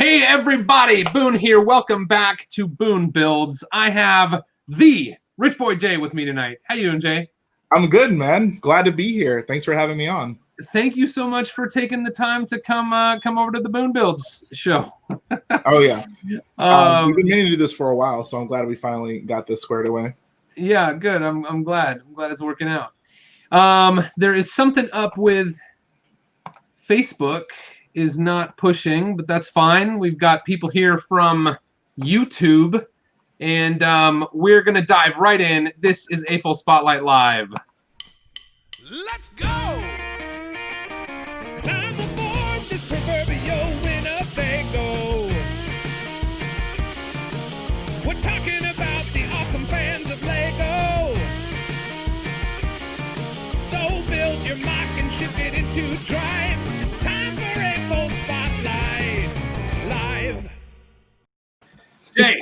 Hey everybody, Boone here. Welcome back to Boone Builds. I have the Rich Boy Jay with me tonight. How you doing, Jay? I'm good, man. Glad to be here. Thanks for having me on. Thank you so much for taking the time to come over to the Boone Builds show. Oh yeah, we've been meaning to do this for a while, so I'm glad we finally got this squared away. Yeah, good. I'm glad. I'm glad it's working out. There is something up with Facebook is not pushing, but that's fine. We've got people here from YouTube, and we're gonna dive right in. This is AFOL Spotlight Live. Let's go! Climb aboard this proverbial Winnebago. We're talking about the awesome fans of Lego. So build your mock and shift it into drive. It's time for AFOL Spotlight Live. Jay,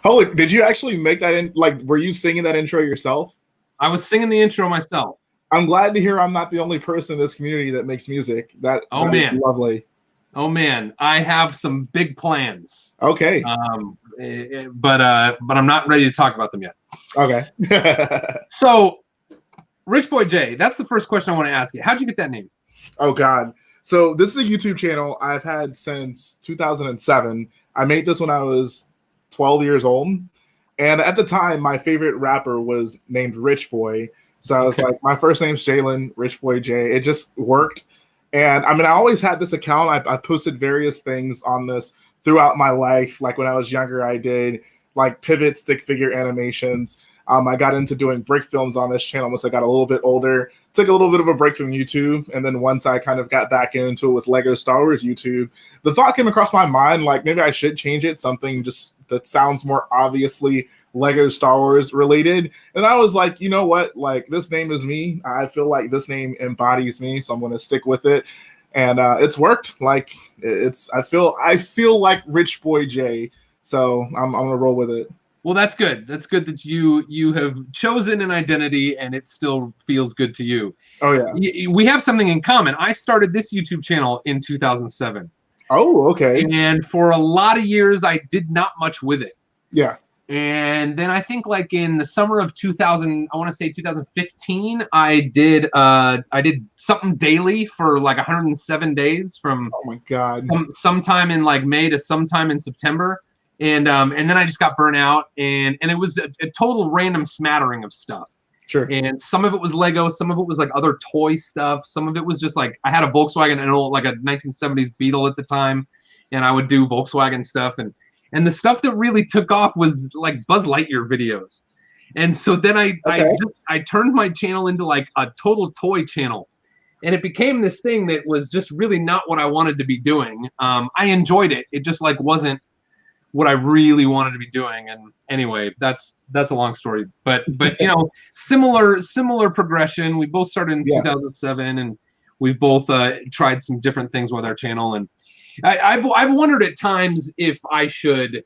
Holy, did you actually make that in? Like, were you singing that intro yourself? I was singing the intro myself. I'm glad to hear I'm not the only person in this community that makes music. That is lovely. Oh man, I have some big plans. Okay. But I'm not ready to talk about them yet. Okay. So, Rich Boy Jay, that's the first question I want to ask you. How'd you get that name? Oh God. So this is a YouTube channel I've had since 2007. I made this when I was 12 years old. And at the time, my favorite rapper was named Rich Boy. So I was like, my first name's Jalen, Rich Boy Jay. It just worked. And I mean, I always had this account. I posted various things on this throughout my life. Like when I was younger, I did like pivot stick figure animations. I got into doing brick films on this channel once I got a little bit older. Took a little bit of a break from YouTube. And then once I kind of got back into it with Lego Star Wars YouTube, the thought came across my mind, like maybe I should change it. Something just that sounds more obviously Lego Star Wars related. And I was like, you know what? Like, this name is me. I feel like this name embodies me, so I'm going to stick with it. And it's worked. Like, I feel like Rich Boy Jay. So I'm going to roll with it. Well, that's good. That's good that you have chosen an identity and it still feels good to you. Oh yeah. We have something in common. I started this YouTube channel in 2007. Oh, okay. And for a lot of years, I did not much with it. Yeah. And then I think like in the summer of 2000, I want to say 2015, I did something daily for like 107 days from oh my God, sometime in like May to sometime in September. And then I just got burnt out, and it was a total random smattering of stuff. Sure. And some of it was Lego, some of it was like other toy stuff, some of it was just like I had a Volkswagen, an old like a 1970s Beetle at the time, and I would do Volkswagen stuff, and the stuff that really took off was like Buzz Lightyear videos. And so then I turned my channel into like a total toy channel, and it became this thing that was just really not what I wanted to be doing. I enjoyed it. It just like wasn't what I really wanted to be doing. And anyway, that's a long story, but you know, similar progression. We both started in 2007, and we've both tried some different things with our channel. And I've wondered at times if I should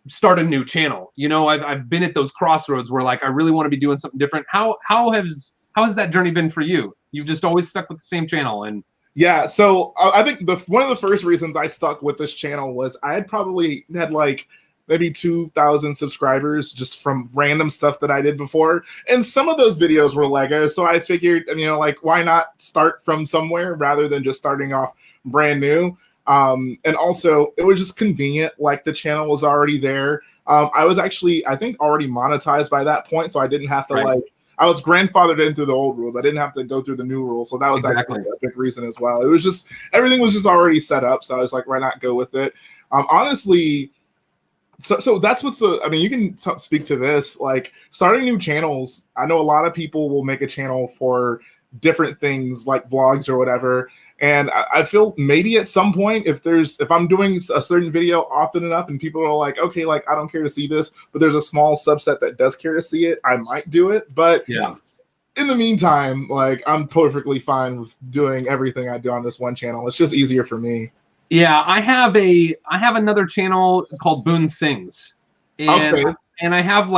start a new channel. You know, I've been at those crossroads where like I really want to be doing something different. How has that journey been for you? You've just always stuck with the same channel. And yeah, so I think one of the first reasons I stuck with this channel was I had probably had like maybe 2,000 subscribers just from random stuff that I did before. And some of those videos were Lego. So I figured, you know, like, why not start from somewhere rather than just starting off brand new? And also it was just convenient. Like the channel was already there. I was actually, I think, already monetized by that point. So I didn't have to I was grandfathered into the old rules. I didn't have to go through the new rules. So that was actually a big reason as well. It was just, everything was just already set up. So I was like, why not go with it? Honestly, so that's I mean, you can speak to this, like starting new channels. I know a lot of people will make a channel for different things like vlogs or whatever. And I feel maybe at some point, if I'm doing a certain video often enough and people are like, okay, like I don't care to see this, but there's a small subset that does care to see it, I might do it. But yeah, in the meantime, like I'm perfectly fine with doing everything I do on this one channel. It's just easier for me. Yeah, I have another channel called Boone Sings. And I have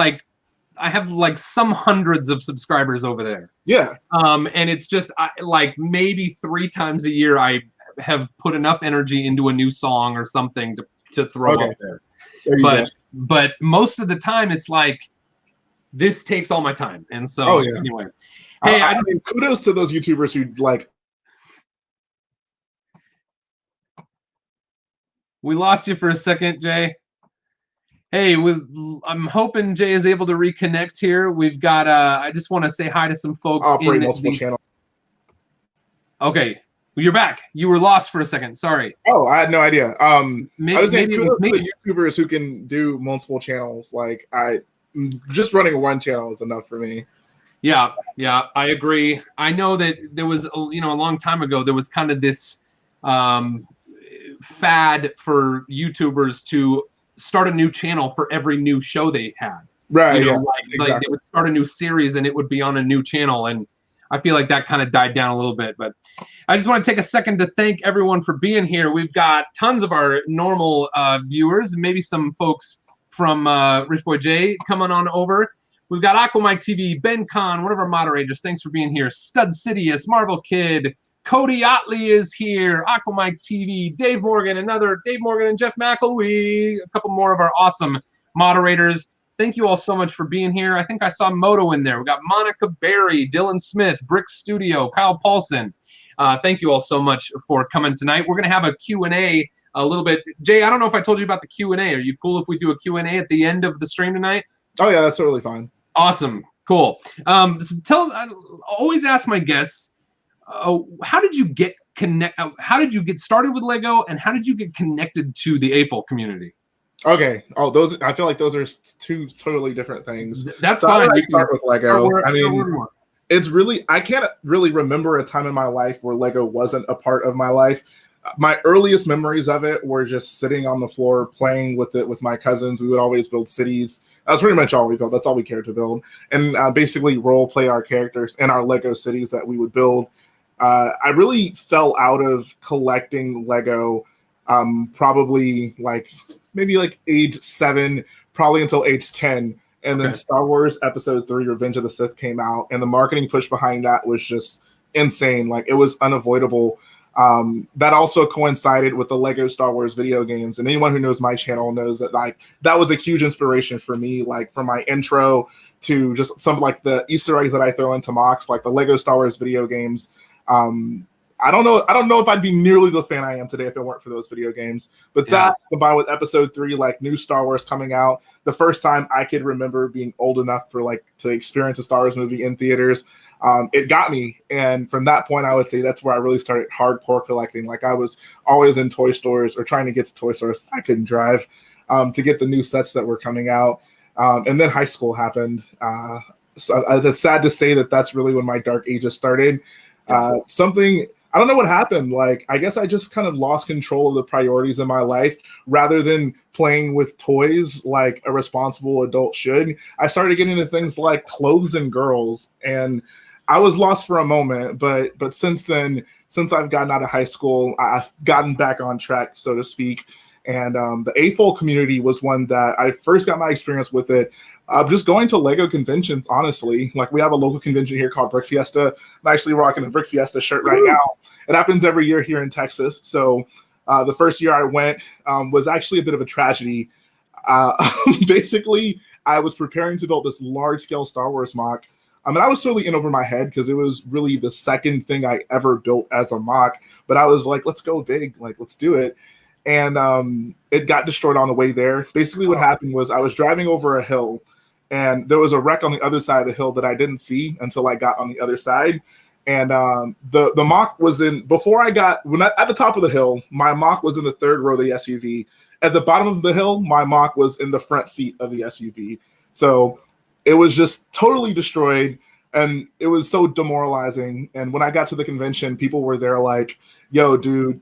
like some hundreds of subscribers over there. Yeah. And it's just like maybe 3 times a year I have put enough energy into a new song or something to throw up there. But most of the time it's like, this takes all my time. And so anyway, hey, I mean, kudos to those YouTubers who like. We lost you for a second, Jay. Hey, I'm hoping Jay is able to reconnect here. We've got, I just want to say hi to some folks. Operate multiple channels. Okay, well, you're back. You were lost for a second. Sorry. Oh, I had no idea. I was saying kudos to maybe the YouTubers who can do multiple channels. Like just running one channel is enough for me. Yeah, I agree. I know that there was, a long time ago, there was kind of this fad for YouTubers to start a new channel for every new show they had. Right. Like they would start a new series and it would be on a new channel. And I feel like that kind of died down a little bit. But I just want to take a second to thank everyone for being here. We've got tons of our normal viewers, maybe some folks from RichboyJhae coming on over. We've got Aquamike TV, Ben Kahn, one of our moderators. Thanks for being here. Stud Sidious, Marvel Kid, Cody Otley is here. Aquamike TV, Dave Morgan, another Dave Morgan and Jeff McElwee, a couple more of our awesome moderators. Thank you all so much for being here. I think I saw Moto in there. We got Monica Berry, Dylan Smith, Brick Studio, Kyle Paulson. Thank you all so much for coming tonight. We're going to have a Q&A a little bit. Jay, I don't know if I told you about the Q&A. Are you cool if we do a Q&A at the end of the stream tonight? Oh, yeah, that's totally fine. Awesome. Cool. So I always ask my guests, how did you get started with Lego, and how did you get connected to the AFOL community? Okay. Oh, I feel like those are two totally different things. That's so fine. How did I start with Lego? It's really, I can't really remember a time in my life where Lego wasn't a part of my life. My earliest memories of it were just sitting on the floor playing with it with my cousins. We would always build cities. That's pretty much all we built. That's all we cared to build. And basically role play our characters in our Lego cities that we would build. I really fell out of collecting Lego probably maybe age 7, probably until age 10. And then Star Wars Episode 3, Revenge of the Sith came out, and the marketing push behind that was just insane. Like, it was unavoidable. That also coincided with the Lego Star Wars video games. And anyone who knows my channel knows that that was a huge inspiration for me, from my intro to just some the Easter eggs that I throw into MOCs, like the Lego Star Wars video games. I don't know if I'd be nearly the fan I am today if it weren't for those video games. But that combined with Episode 3, new Star Wars coming out, the first time I could remember being old enough for to experience a Star Wars movie in theaters, it got me. And from that point, I would say that's where I really started hardcore collecting. I was always in toy stores or trying to get to toy stores. I couldn't drive to get the new sets that were coming out. And then high school happened. So it's sad to say that that's really when my dark ages started. I don't know what happened. I guess I just kind of lost control of the priorities in my life rather than playing with toys like a responsible adult should. I started getting into things like clothes and girls, and I was lost for a moment. But since then, since I've gotten out of high school, I've gotten back on track, so to speak. And the AFOL community was one that I first got my experience with it. Just going to Lego conventions, honestly. We have a local convention here called Brick Fiesta. I'm actually rocking a Brick Fiesta shirt right now. It happens every year here in Texas. So the first year I went was actually a bit of a tragedy. Basically, I was preparing to build this large-scale Star Wars MOC. I was totally in over my head because it was really the second thing I ever built as a MOC. But I was like, let's go big. Let's do it. And it got destroyed on the way there. Basically, what happened was I was driving over a hill, and there was a wreck on the other side of the hill that I didn't see until I got on the other side. And the MOC was at the top of the hill, my MOC was in the third row of the SUV. At the bottom of the hill, my MOC was in the front seat of the SUV. So it was just totally destroyed, and it was so demoralizing. And when I got to the convention, people were there like, yo, dude,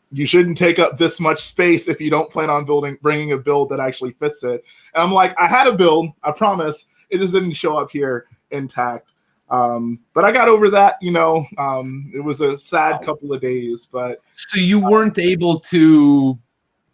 you shouldn't take up this much space if you don't plan on bringing a build that actually fits it. And I'm like, I had a build, I promise. It just didn't show up here intact. But I got over that, it was a sad couple of days, but. So you weren't able to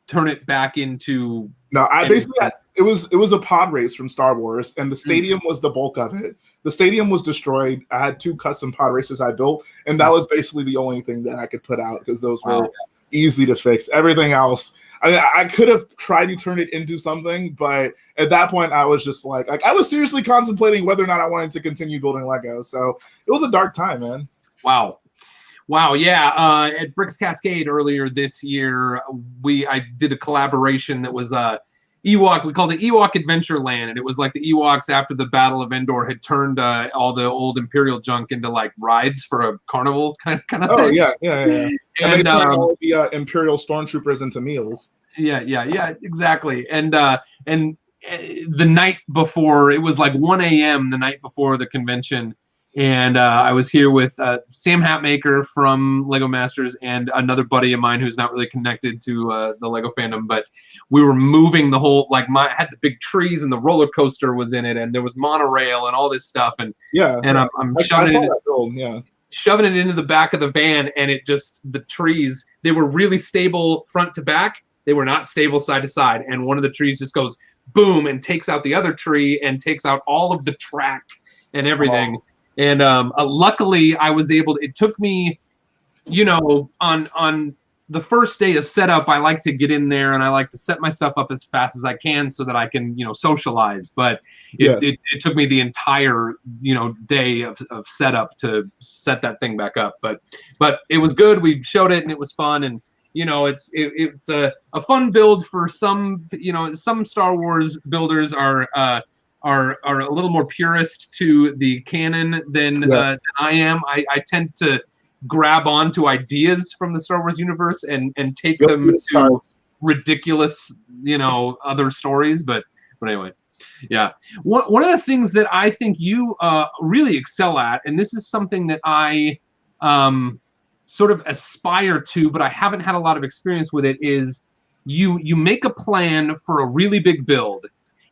turn it back into. No, I basically, It was a pod race from Star Wars, and the stadium was the bulk of it. The stadium was destroyed. I had 2 custom pod racers I built, and that was basically the only thing that I could put out because those were easy to fix. Everything else, I mean, I could have tried to turn it into something, but at that point, I was just like I was seriously contemplating whether or not I wanted to continue building Lego. So it was a dark time, man. Wow. Wow, yeah. At Bricks Cascade earlier this year, I did a collaboration that was Ewok. We called it Ewok Adventureland, and it was like the Ewoks after the Battle of Endor had turned all the old Imperial junk into like rides for a carnival kind of thing. Oh yeah. And they turned all the Imperial stormtroopers into meals. Yeah, exactly. And the night before, it was like 1 a.m. the night before the convention. And I was here with Sam Hatmaker from Lego Masters and another buddy of mine who's not really connected to the Lego fandom, but we were moving the whole, I had the big trees and the roller coaster was in it, and there was monorail and all this stuff. And I'm shoving it into the back of the van, and the trees, they were really stable front to back. They were not stable side to side. And one of the trees just goes boom and takes out the other tree and takes out all of the track and everything. Oh. And luckily, I was able to, it took me, on the first day of setup, I like to get in there and I like to set my stuff up as fast as I can so that I can, socialize. But it took me the entire, day of setup to set that thing back up. But it was good. We showed it and it was fun. And, it's a fun build for some, some Star Wars builders are a little more purist to the canon than I am. I tend to grab onto ideas from the Star Wars universe and take them to ridiculous, other stories. But anyway, yeah. One of the things that I think you really excel at, and this is something that I sort of aspire to, but I haven't had a lot of experience with it, is you make a plan for a really big build.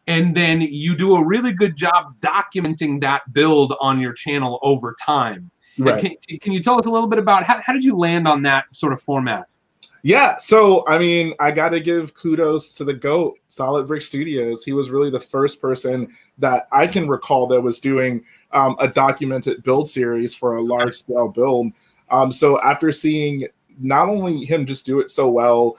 And then you do a really good job documenting that build on your channel over time. Right. Can you tell us a little bit about how did you land on that sort of format? Yeah, so I mean, I got to give kudos to the GOAT, Solid Brick Studios. He was really the first person that I can recall that was doing a documented build series for a large scale build. So after seeing not only him just do it so well,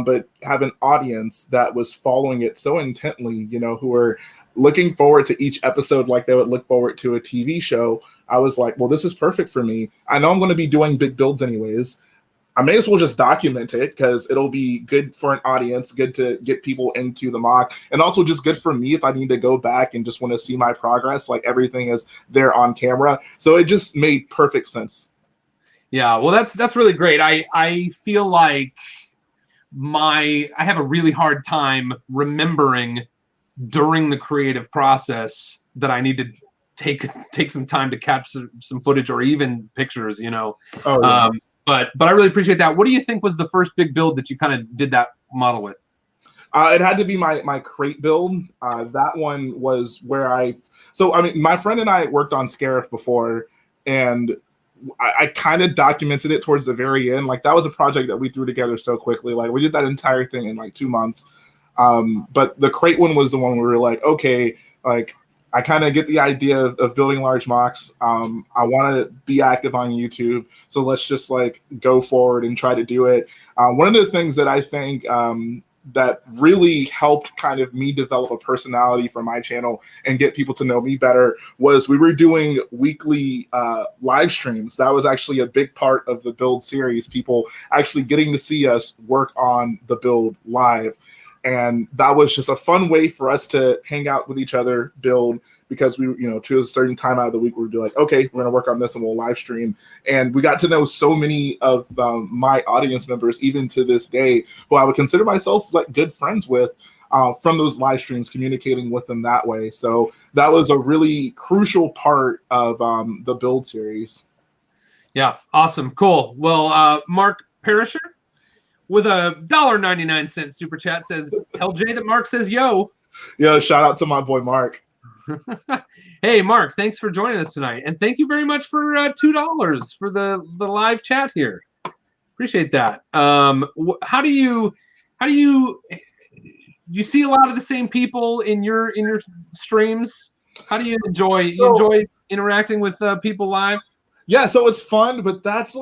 but have an audience that was following it so intently, who were looking forward to each episode like they would look forward to a TV show. I was like, well, this is perfect for me. I know I'm going to be doing big builds anyways. I may as well just document it because it'll be good for an audience, good to get people into the mock, and also just good for me if I need to go back and just want to see my progress, like everything is there on camera. So it just made perfect sense. Yeah, well, that's really great. I feel like I have a really hard time remembering during the creative process that I need to take some time to capture some footage or even pictures, Oh, yeah. But I really appreciate that. What do you think was the first big build that you kind of did that model with? It had to be my crate build. That one was where my friend and I worked on Scarif before, and I kind of documented it towards the very end. Like that was a project that we threw together so quickly. Like we did that entire thing in like 2 months. But the crate one was the one where we were like, okay, like I kind of get the idea of building large mocks. I want to be active on YouTube. So let's just like go forward and try to do it. One of the things that I think that really helped kind of me develop a personality for my channel and get people to know me better was we were doing weekly live streams. That was actually a big part of the build series, people actually getting to see us work on the build live. And that was just a fun way for us to hang out with each other, build, because we, to a certain time out of the week, we'd be like, okay, we're going to work on this and we'll live stream. And we got to know so many of my audience members, even to this day, who I would consider myself like good friends with from those live streams, communicating with them that way. So that was a really crucial part of the build series. Yeah, awesome. Cool. Well, Mark Perisher with a $1.99 super chat says, tell Jay that Mark says yo. Yeah, shout out to my boy Mark. Hey Mark, thanks for joining us tonight, and thank you very much for $2 for the live chat here. Appreciate that. How do you you see a lot of the same people in your streams? How do you enjoy interacting with people live? Yeah, so it's fun, but that's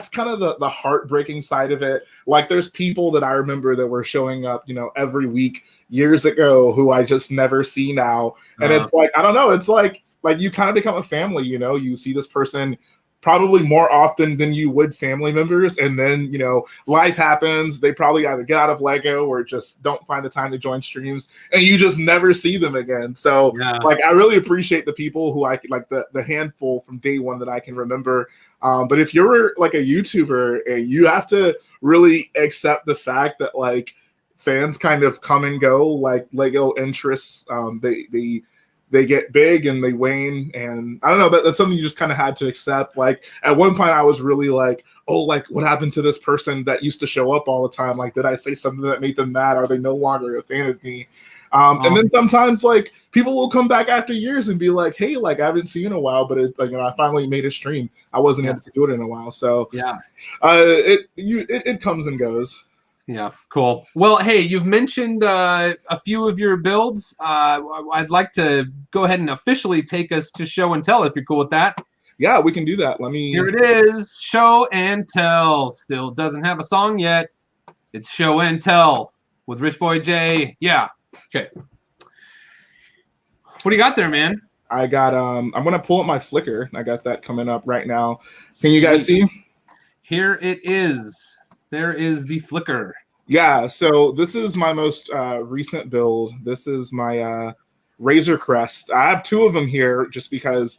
kind of the heartbreaking side of it. Like there's people that I remember that were showing up, every week years ago who I just never see now. And it's like, I don't know, it's like you kind of become a family, you see this person probably more often than you would family members. And then, life happens. They probably either get out of Lego or just don't find the time to join streams, and you just never see them again. So I really appreciate the people who I like the handful from day one that I can remember. But if you're like a YouTuber, you have to really accept the fact that like fans kind of come and go, like Lego interests. They get big and they wane, and I don't know, that's something you just kind of had to accept. Like at one point I was really like, oh, like what happened to this person that used to show up all the time? Like, did I say something that made them mad? Are they no longer a fan of me? And then sometimes like people will come back after years and be like, hey, like I haven't seen you in a while, but it's like, I finally made a stream. I wasn't able to do it in a while. So it comes and goes. Yeah, cool. Well, hey, you've mentioned a few of your builds. I'd like to go ahead and officially take us to show and tell if you're cool with that. Yeah, we can do that. Here it is, show and tell. Still doesn't have a song yet. It's show and tell with RichboyJhae. Yeah. Okay. What do you got there, man? I got I'm gonna pull up my Flickr. I got that coming up right now. Can you guys see? Here it is. There is the Flickr. Yeah, so this is my most recent build. This is my Razor Crest. I have two of them here just because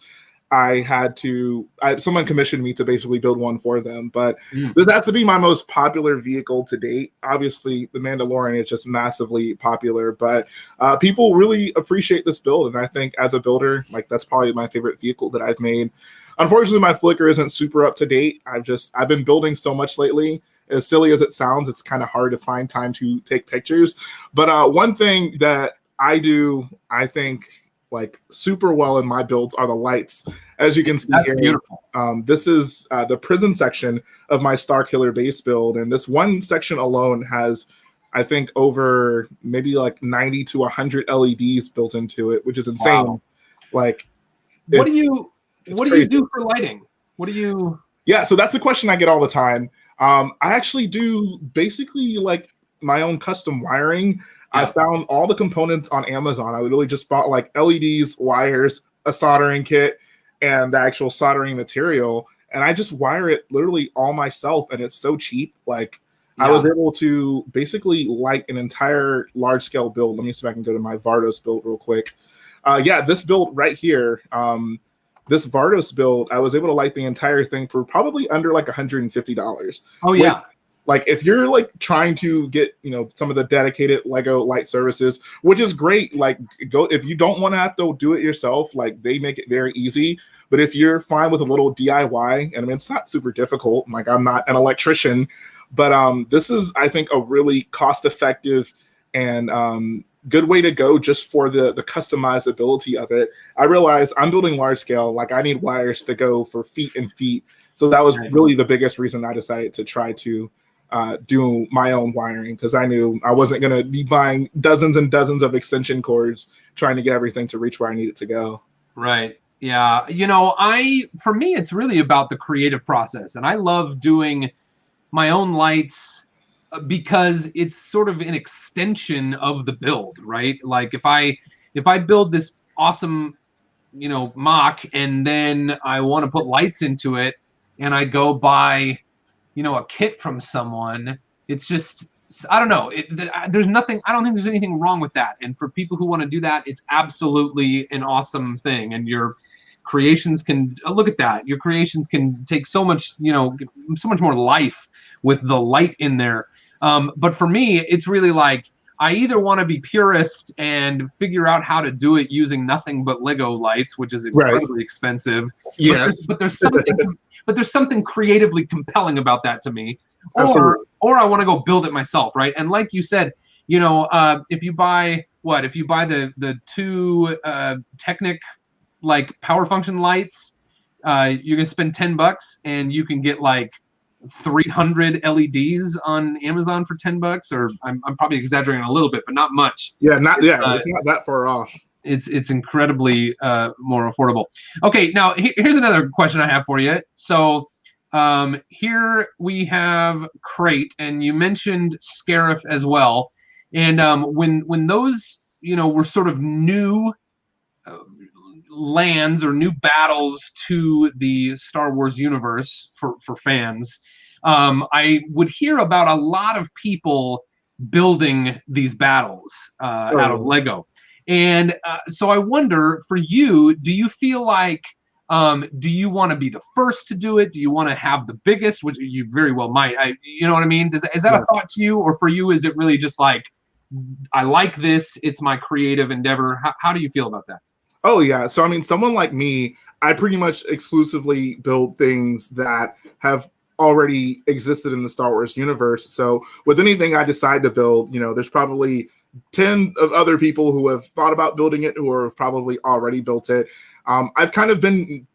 someone commissioned me to basically build one for them. But this has to be my most popular vehicle to date. Obviously, the Mandalorian is just massively popular, but people really appreciate this build. And I think as a builder, like that's probably my favorite vehicle that I've made. Unfortunately, my Flickr isn't super up to date. I've been building so much lately. As silly as it sounds, it's kind of hard to find time to take pictures. But one thing that I do, I think, like super well in my builds are the lights. As you can see here, beautiful. This is the prison section of my Starkiller base build, and this one section alone has, I think, over maybe like 90 to 100 LEDs built into it, which is insane. Wow. Like, what do you do for lighting? What do you? Yeah, so that's the question I get all the time. I actually do basically like my own custom wiring. Yeah. I found all the components on Amazon. I literally just bought like LEDs, wires, a soldering kit, and the actual soldering material. And I just wire it literally all myself. And it's so cheap. Like I was able to basically light an entire large scale build. Let me see if I can go to my Vardos build real quick. This build right here. This Vardos build, I was able to light the entire thing for probably under like $150. Oh yeah. Like if you're like trying to get, some of the dedicated Lego light services, which is great. Like go, if you don't want to have to do it yourself, like they make it very easy. But if you're fine with a little DIY, and I mean, it's not super difficult. Like I'm not an electrician, but this is, I think, a really cost-effective and good way to go just for the customizability of it. I realize I'm building large scale, like I need wires to go for feet and feet. So that was really the biggest reason I decided to try to do my own wiring, because I knew I wasn't going to be buying dozens and dozens of extension cords trying to get everything to reach where I need it to go. Right. Yeah. For me, it's really about the creative process. And I love doing my own lights because it's sort of an extension of the build, right? Like if I build this awesome, MOC, and then I want to put lights into it, and I go buy, a kit from someone, it's just, I don't know. There's nothing, I don't think there's anything wrong with that. And for people who want to do that, it's absolutely an awesome thing. And your creations can, look at that. Your creations can take so much, so much more life with the light in there. But for me, it's really like, I either want to be purist and figure out how to do it using nothing but Lego lights, which is incredibly expensive. Yes. But there's something creatively compelling about that to me. Or I want to go build it myself, right? And like you said, if you buy the two Technic like power function lights, you're gonna spend $10 and you can get like 300 LEDs on Amazon for $10, or I'm probably exaggerating a little bit, but not much. Yeah, it's not that far off. It's incredibly more affordable. Okay, now here's another question I have for you. So here we have Crate, and you mentioned Scarif as well. And when those were sort of new lands or new battles to the Star Wars universe for fans, I would hear about a lot of people building these battles out of Lego. And so I wonder, for you, do you feel like, do you want to be the first to do it? Do you want to have the biggest, which you very well might? You know what I mean? Is that a thought to you? Or for you, is it really just like, I like this, it's my creative endeavor? How do you feel about that? Oh, yeah. So, I mean, someone like me, I pretty much exclusively build things that have already existed in the Star Wars universe. So with anything I decide to build, there's probably 10 of other people who have thought about building it, who have probably already built it. I've kind of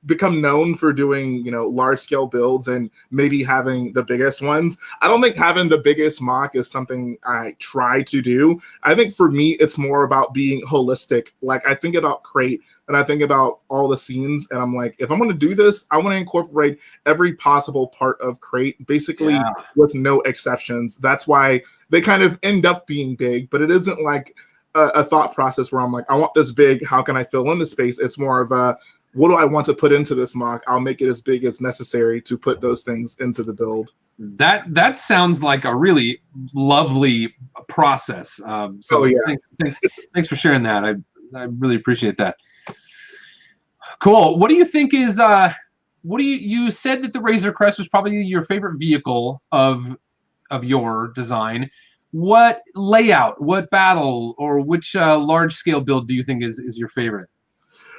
become known for doing, large scale builds and maybe having the biggest ones. I don't think having the biggest MOC is something I try to do. I think for me, it's more about being holistic. Like, I think about Crate and I think about all the scenes, and I'm like, if I'm going to do this, I want to incorporate every possible part of Crate, basically with no exceptions. That's why they kind of end up being big, but it isn't like a thought process where I'm like, I want this big, how can I fill in the space? It's more of a, what do I want to put into this MOC? I'll make it as big as necessary to put those things into the build. That sounds like a really lovely process. Thanks for sharing that. I really appreciate that. Cool. What do you think is you said that the Razor Crest was probably your favorite vehicle of your design. What layout, what battle, or which large scale build do you think is your favorite?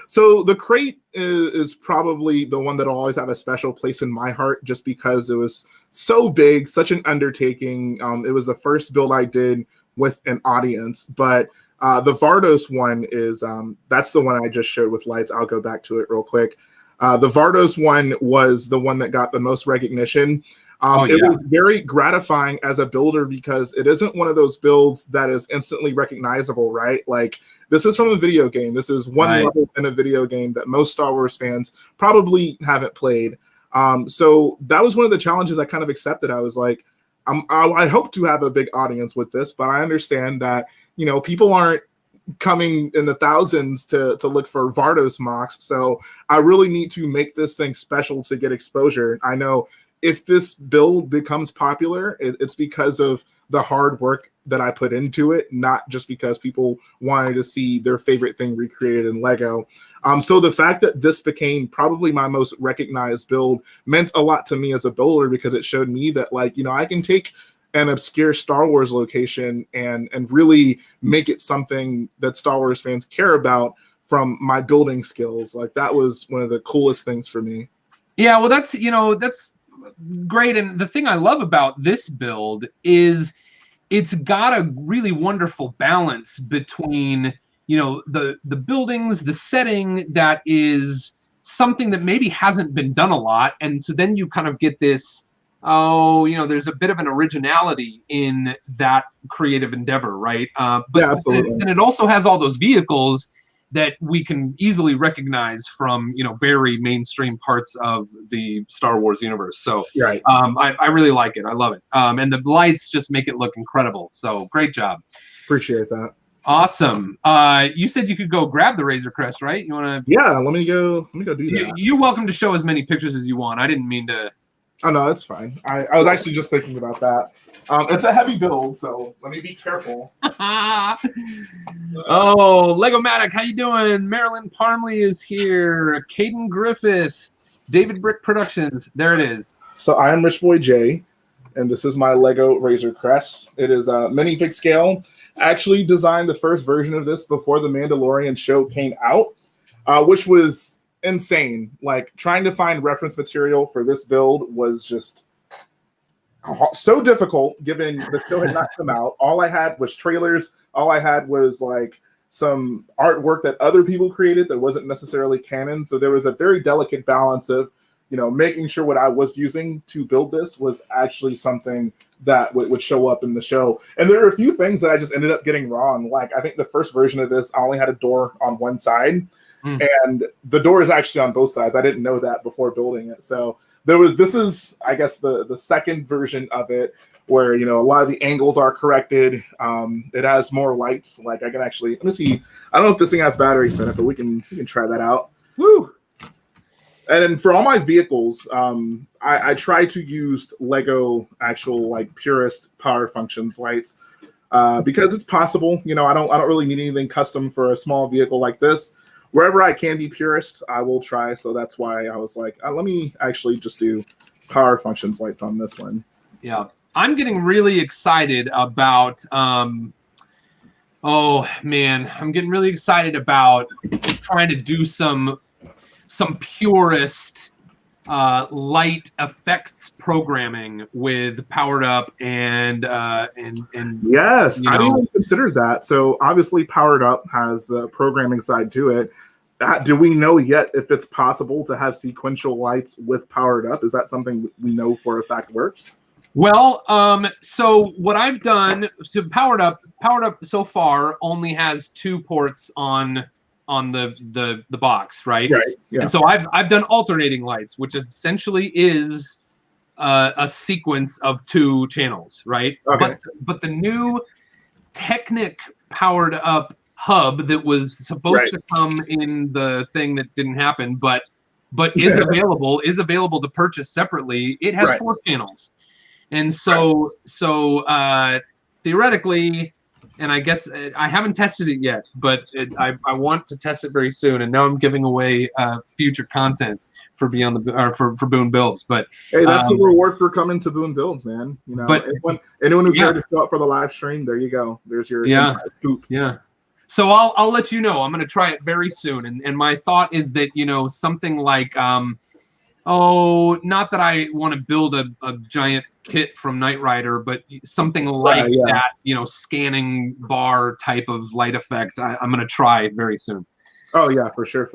So the Crate is probably the one that'll always have a special place in my heart, just because it was so big, such an undertaking. It was the first build I did with an audience, but the Vardos one is, that's the one I just showed with lights. I'll go back to it real quick. The Vardos one was the one that got the most recognition. It was very gratifying as a builder because it isn't one of those builds that is instantly recognizable, right? Like, this is from a video game. This is one level in a video game that most Star Wars fans probably haven't played. So that was one of the challenges I kind of accepted. I was like, I hope to have a big audience with this, but I understand that, people aren't coming in the thousands to look for Vardos MOCs. So I really need to make this thing special to get exposure. I know if this build becomes popular, it's because of the hard work that I put into it, not just because people wanted to see their favorite thing recreated in Lego. So the fact that this became probably my most recognized build meant a lot to me as a builder, because it showed me that, like, I can take an obscure Star Wars location and really make it something that Star Wars fans care about from my building skills. Like, that was one of the coolest things for me. Yeah, well, that's great. And the thing I love about this build is it's got a really wonderful balance between, the buildings, the setting that is something that maybe hasn't been done a lot. And so then you kind of get this, there's a bit of an originality in that creative endeavor, right? But absolutely. And it also has all those vehicles that we can easily recognize from, very mainstream parts of the Star Wars universe. So I really like it. I love it. And the lights just make it look incredible. So great job. Appreciate that. Awesome. You said you could go grab the Razor Crest, right? You want to? Yeah, let me go do that. You're welcome to show as many pictures as you want. I didn't mean to. Oh, no, it's fine. I was actually just thinking about that. It's a heavy build, so let me be careful. Oh, Legomatic, how you doing? Marilyn Parmley is here. Caden Griffith, David Brick Productions. There it is. So I am RichboyJhae, and this is my Lego Razor Crest. It is a mini big scale. I actually designed the first version of this before the Mandalorian show came out, which was insane. Like, trying to find reference material for this build was just so difficult, given the show had not come out. All I had was trailers. All I had was like some artwork that other people created that wasn't necessarily canon. So there was a very delicate balance of making sure what I was using to build this was actually something that would show up in the show. And there are a few things that I just ended up getting wrong. Like, I think the first version of this, I only had a door on one side, and the door is actually on both sides. I didn't know that before building it. So this is, I guess, the second version of it, where a lot of the angles are corrected. It has more lights. Like, I can actually, let me see. I don't know if this thing has battery set up, but we can try that out. Woo! And then for all my vehicles, I try to use Lego actual like purist power functions lights because it's possible. I don't really need anything custom for a small vehicle like this. Wherever I can be purist, I will try. So that's why I was like, let me actually just do power functions lights on this one. Yeah, I'm getting really excited about. Oh man, I'm getting really excited about trying to do some purist light effects programming with Powered Up and yes, I didn't even consider that. So obviously Powered Up has the programming side to it. Do we know yet if it's possible to have sequential lights with Powered Up? Is that something we know for a fact works? Well, so what I've done, so Powered Up so far only has 2 ports on the box, right? Right. Yeah. And so I've done alternating lights, which essentially is a sequence of 2 channels, right? Okay. But the new Technic Powered Up hub that was supposed to come in the thing that didn't happen, but is available to purchase separately. It has 4 channels, and so theoretically. And I guess I haven't tested it yet, but I want to test it very soon. And now I'm giving away future content for for Boone Builds. But hey, that's the reward for coming to Boone Builds, man. But anyone who cared to show up for the live stream, there you go. There's your scoop. Yeah. So I'll let you know. I'm going to try it very soon. And my thought is that something like not that I want to build a giant kit from Knight Rider, but something like that, scanning bar type of light effect. I'm going to try very soon. Oh yeah, for sure.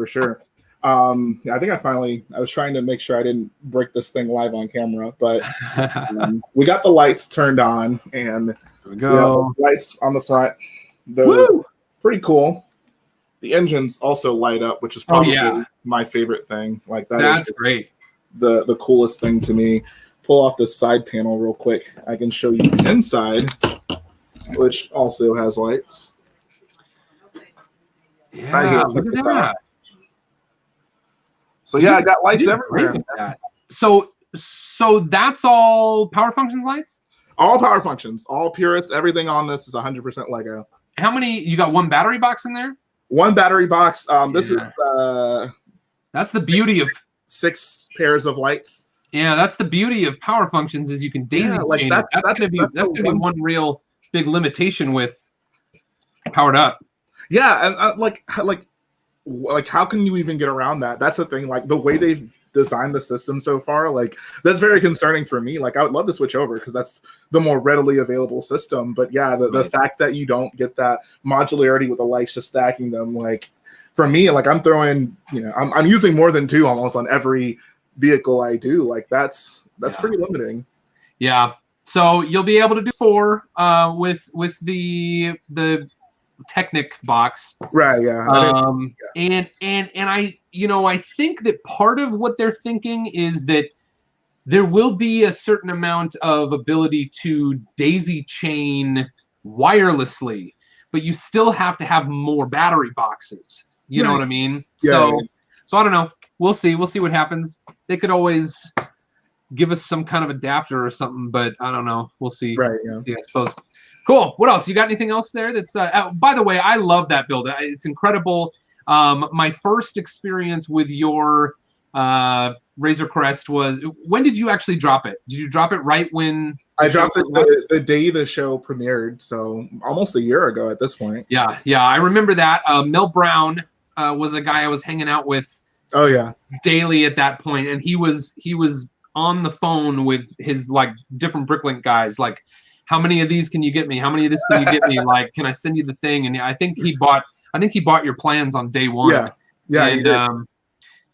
I think I was trying to make sure I didn't break this thing live on camera, but we got the lights turned on, and there we go. Lights on the front. Those pretty cool. The engines also light up, which is probably my favorite thing. Like that's great. The coolest thing to me. Pull off this side panel real quick. I can show you the inside, which also has lights. Yeah, right here, look at that. So I got lights everywhere. So that's all power functions lights? All power functions, all purist. Everything on this is 100% Lego. How many? You got 1 battery box in there? 1 battery box. This is that's the beauty of 6 pairs of lights. Yeah, that's the beauty of power functions is you can daisy chain it. That's gonna be one real big limitation with Powered Up. Yeah, and like how can you even get around that? That's the thing. Like the way they've designed the system so far, like that's very concerning for me. Like I would love to switch over because that's the more readily available system. But yeah, the fact that you don't get that modularity with the lights just stacking them, like for me, like I'm throwing, I'm using more than 2 almost on every vehicle I do. Like that's pretty limiting. Yeah. So you'll be able to do 4 with the Technic box. Right, yeah. And I think that part of what they're thinking is that there will be a certain amount of ability to daisy chain wirelessly, but you still have to have more battery boxes. You know what I mean? Yeah, so I don't know. We'll see. We'll see what happens. They could always give us some kind of adapter or something, but I don't know. We'll see. Right. Yeah. I suppose. Cool. What else? You got anything else there? That's. By the way, I love that build. It's incredible. My first experience with your Razor Crest was. When did you actually drop it? Did you drop it right when? I dropped it the day the show premiered, so almost a year ago at this point. Yeah. I remember that. Mel Brown was a guy I was hanging out with. Oh yeah. Daily at that point, and he was on the phone with his like different Bricklink guys, like, how many of these can you get me? How many of this can you get me? Like, can I send you the thing? And I think he bought your plans on day 1. Yeah. And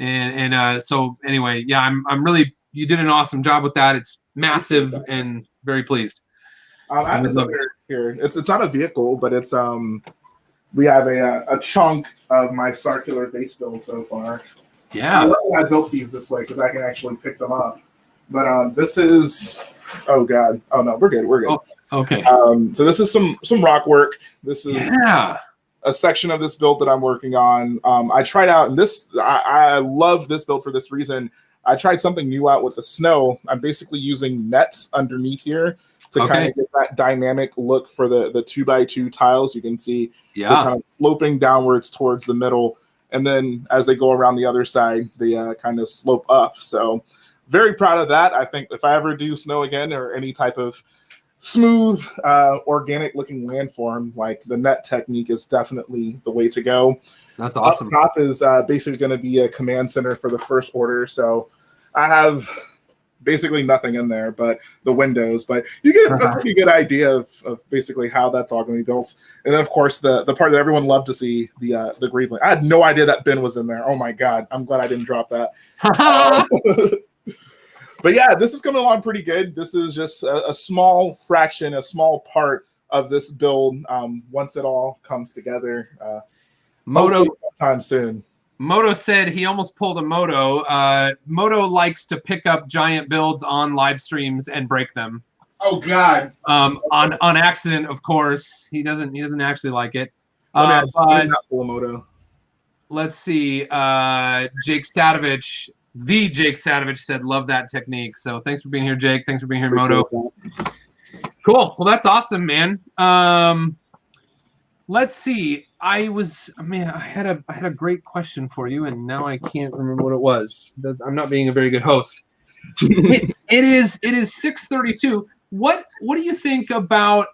And so anyway, yeah, I'm really, you did an awesome job with that. It's massive and very pleased. I have this other here. It's not a vehicle, but it's we have a chunk of my Starkiller base build so far. Yeah, I built these this way because I can actually pick them up. But this is, oh god, oh no, we're good. Oh, okay. So this is some rock work. This is a section of this build that I'm working on. I tried out, and this I love this build for this reason. I tried something new out with the snow. I'm basically using nets underneath here to kind of get that dynamic look for the 2x2 tiles. You can see they're kind of sloping downwards towards the middle, and then as they go around the other side, they kind of slope up. So very proud of that. I think if I ever do snow again or any type of smooth, organic looking landform, like the net technique is definitely the way to go. That's awesome. Up top is basically going to be a command center for the first order. So I have basically nothing in there but the windows, but you get a pretty good idea of basically how that's all going to be built. And then of course the part that everyone loved to see, the green. I had no idea that bin was in there. Oh my god, I'm glad I didn't drop that. But yeah, this is coming along pretty good. This is just a small fraction, a small part of this build. Once it all comes together, Moto sometime soon. Moto said he almost pulled a Moto. Moto likes to pick up giant builds on live streams and break them. Oh God! On accident, of course. He doesn't actually like it. But not pull a Moto. Let's see. Jake Statovich. The Jake Statovich said, "Love that technique." So thanks for being here, Jake. Thanks for being here, Moto. Cool. Well, that's awesome, man. Let's see. I had a great question for you, and now I can't remember what it was. I'm not being a very good host. It is 6:32. What do you think about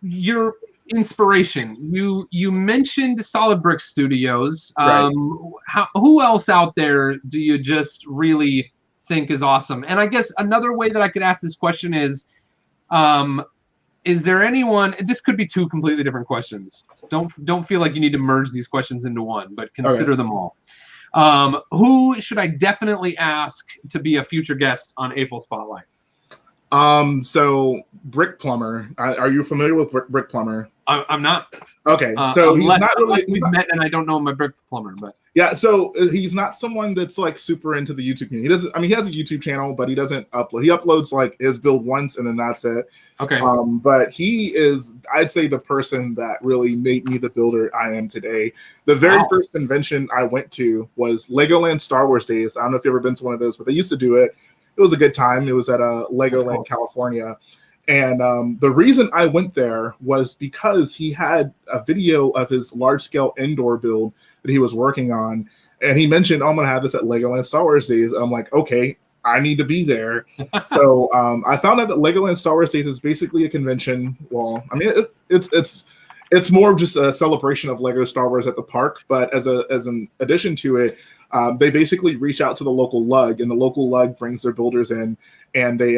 your inspiration? You mentioned Solid Brick Studios. Right. Who else out there do you just really think is awesome? And I guess another way that I could ask this question is there anyone? This could be two completely different questions. Don't feel like you need to merge these questions into one, but consider them all. Who should I definitely ask to be a future guest on AFOL Spotlight? So Brick Plumber. Are you familiar with Brick Plumber? I'm not. Okay, so he's not really. We've met, and I don't know my Brick Plumber, but yeah. So he's not someone that's like super into the YouTube community. He doesn't. I mean, he has a YouTube channel, but he doesn't upload. He uploads like his build once, and then that's it. Okay. But he is, I'd say, the person that really made me the builder I am today. The very first convention I went to was Legoland Star Wars Days. I don't know if you've ever been to one of those, but they used to do it. It was a good time. It was at Legoland, California. And the reason I went there was because he had a video of his large-scale indoor build that he was working on. And he mentioned, I'm going to have this at Legoland Star Wars Days. I'm like, okay, I need to be there. So I found out that Legoland Star Wars Days is basically a convention. Well, I mean, it's more of just a celebration of Lego Star Wars at the park. But as an addition to it, they basically reach out to the local lug, and the local lug brings their builders in, and they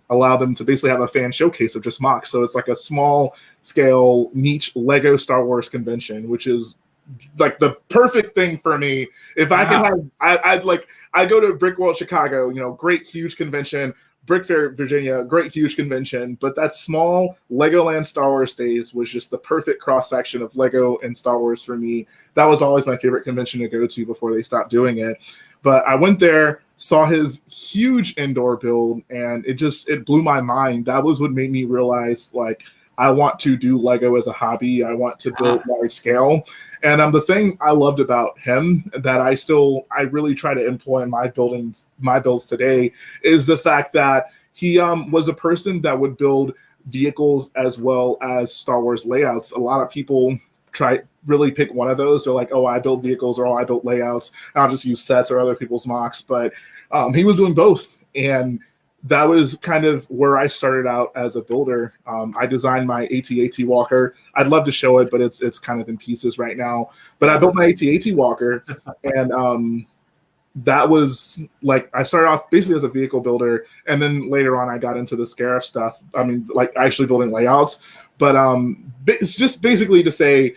allow them to basically have a fan showcase of just MOCs. So it's like a small scale niche Lego Star Wars convention, which is like the perfect thing for me. If I can have, I go to Brick World Chicago, great huge convention. Brick Fair Virginia, great huge convention, but that small Legoland Star Wars Days was just the perfect cross section of Lego and Star Wars for me. That was always my favorite convention to go to before they stopped doing it. But I went there, saw his huge indoor build, and it blew my mind. That was what made me realize, like, I want to do Lego as a hobby. I want to build large scale. And the thing I loved about him that I really try to employ in my builds today is the fact that he was a person that would build vehicles as well as Star Wars layouts. A lot of people really pick one of those. They're like, oh, I build vehicles, or oh, I build layouts. I'll just use sets or other people's MOCs. But he was doing both. And that was kind of where I started out as a builder. I designed my AT-AT walker. I'd love to show it, but it's kind of in pieces right now. But I built my AT-AT walker, and that was like, I started off basically as a vehicle builder, and then later on I got into the Scarif stuff. I mean, like actually building layouts. But it's just basically to say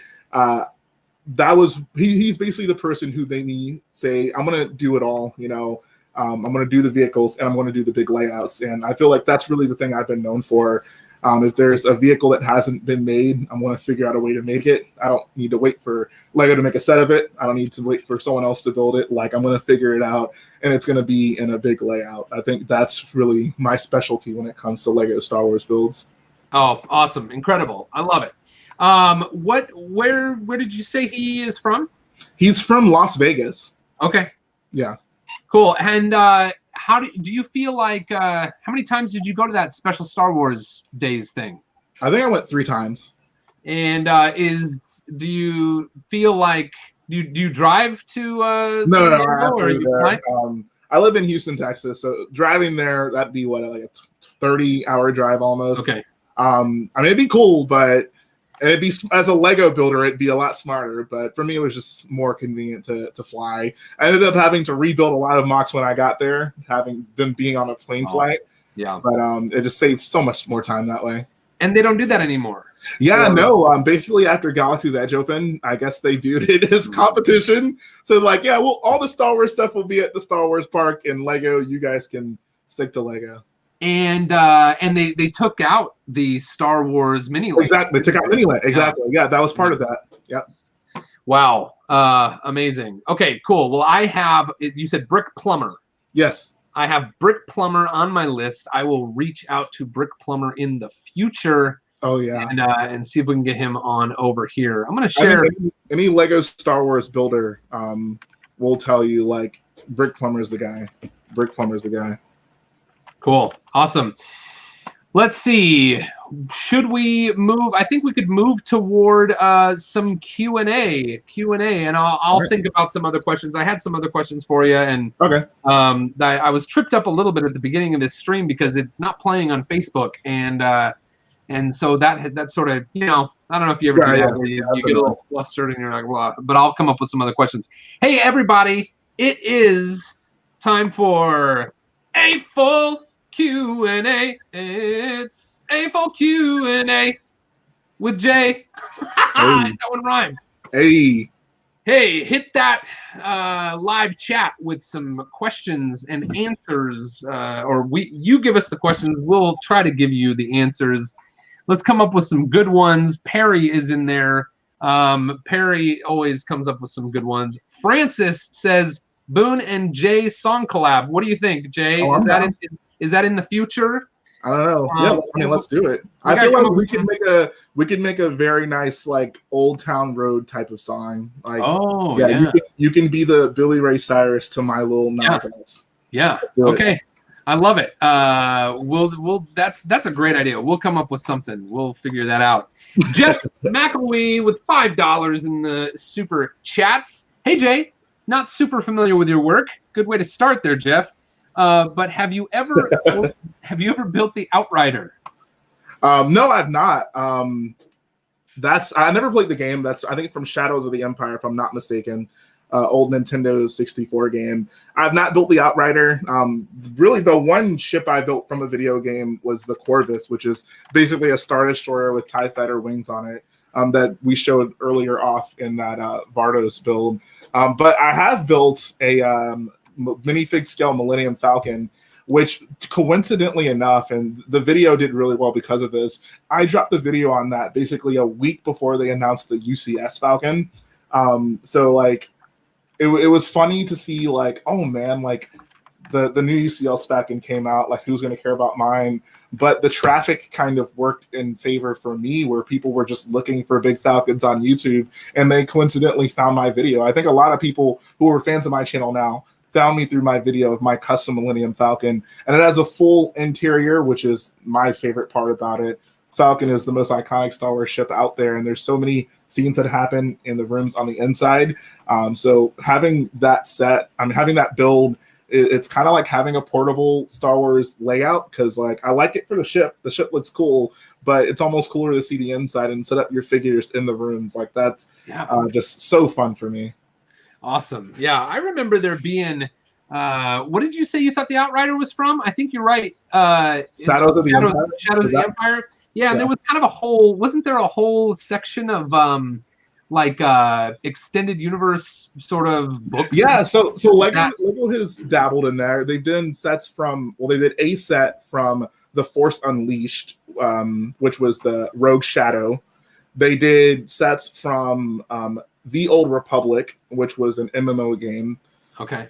that was he's basically the person who made me say, I'm gonna do it all, you know. I'm gonna do the vehicles and I'm gonna do the big layouts. And I feel like that's really the thing I've been known for. If there's a vehicle that hasn't been made, I'm gonna figure out a way to make it. I don't need to wait for Lego to make a set of it. I don't need to wait for someone else to build it. Like, I'm gonna figure it out, and it's gonna be in a big layout. I think that's really my specialty when it comes to Lego Star Wars builds. Oh, awesome. Incredible. I love it. Where did you say he is from? He's from Las Vegas. Okay. Yeah. Cool. And how do you feel like how many times did you go to that special Star Wars Days thing? I think I went 3 times. And do you feel like do you drive to No, or you fly? I live in Houston, Texas, so driving there, that'd be what, like a 30-hour drive almost. Okay. I mean, it'd be cool, but it'd be, as a Lego builder, it'd be a lot smarter. But for me, it was just more convenient to fly. I ended up having to rebuild a lot of MOCs when I got there, having them being on a plane flight. Yeah. But it just saved so much more time that way. And they don't do that anymore. Yeah, no. Basically, after Galaxy's Edge opened, I guess they viewed it as competition. So, like, yeah, well, all the Star Wars stuff will be at the Star Wars park, and Lego, you guys can stick to Lego. And they took out the Star Wars mini. Exactly, they took out mini. Exactly, yeah, that was part of that. Yep. Wow, amazing. Okay, cool. Well, I have. You said Brick Plumber. Yes. I have Brick Plumber on my list. I will reach out to Brick Plumber in the future. Oh yeah, and see if we can get him on over here. I'm gonna share any Lego Star Wars builder will tell you, like, Brick Plumber is the guy. Brick Plumber is the guy. Cool, awesome. Let's see. Should we move? I think we could move toward some Q&A, and I'll think about some other questions. I had some other questions for you, and okay. I was tripped up a little bit at the beginning of this stream because it's not playing on Facebook, and so that sort of, you know, I don't know if you ever do that, where you get a little flustered and you're like, blah, but I'll come up with some other questions. Hey, everybody, it is time for AFOL Q&A. It's AFOL Q&A with Jay. That one rhymed. Hey, hit that live chat with some questions and answers, or you give us the questions. We'll try to give you the answers. Let's come up with some good ones. Perry is in there. Perry always comes up with some good ones. Francis says Boone and Jay song collab. What do you think, Jay? Is that in the future? I don't know. Yeah, I mean, let's do it. I feel like we could make a very nice, like, Old Town Road type of song. Like, you can be the Billy Ray Cyrus to my little Nas. Yeah. Okay. I love it. We'll that's a great idea. We'll come up with something. We'll figure that out. Jeff McElwee with $5 in the super chats. Hey Jay, not super familiar with your work. Good way to start there, Jeff. But have you ever built the Outrider? No, I've not. I never played the game. That's, I think, from Shadows of the Empire, if I'm not mistaken. Old Nintendo 64 game. I've not built the Outrider. Really, the one ship I built from a video game was the Corvus, which is basically a Star Destroyer with TIE Fighter wings on it, that we showed earlier off in that Vardos build. But I have built a minifig scale Millennium Falcon, which, coincidentally enough, and the video did really well because of this, I dropped the video on that basically a week before they announced the UCS Falcon. So, like, it was funny to see, like, oh man, like, the new UCS Falcon came out, like, who's going to care about mine? But the traffic kind of worked in favor for me, where people were just looking for big Falcons on YouTube, and they coincidentally found my video. I think a lot of people who are fans of my channel now found me through my video of my custom Millennium Falcon, and it has a full interior, which is my favorite part about it. Falcon is the most iconic Star Wars ship out there, and there's so many scenes that happen in the rooms on the inside. So having that set, having that build, it's kind of like having a portable Star Wars layout, because, like, I like it for the ship. The ship looks cool, but it's almost cooler to see the inside and set up your figures in the rooms. Like, that's just so fun for me. Awesome. Yeah, I remember there being, what did you say you thought the Outrider was from? I think you're right. Shadows of the Empire. Shadows of the Empire. Yeah, and there was kind of wasn't there a whole section of like extended universe sort of books? Yeah, so Lego has dabbled in there. They've done sets from, well, they did a set from The Force Unleashed, which was the Rogue Shadow. They did sets from The Old Republic, which was an MMO game. Okay.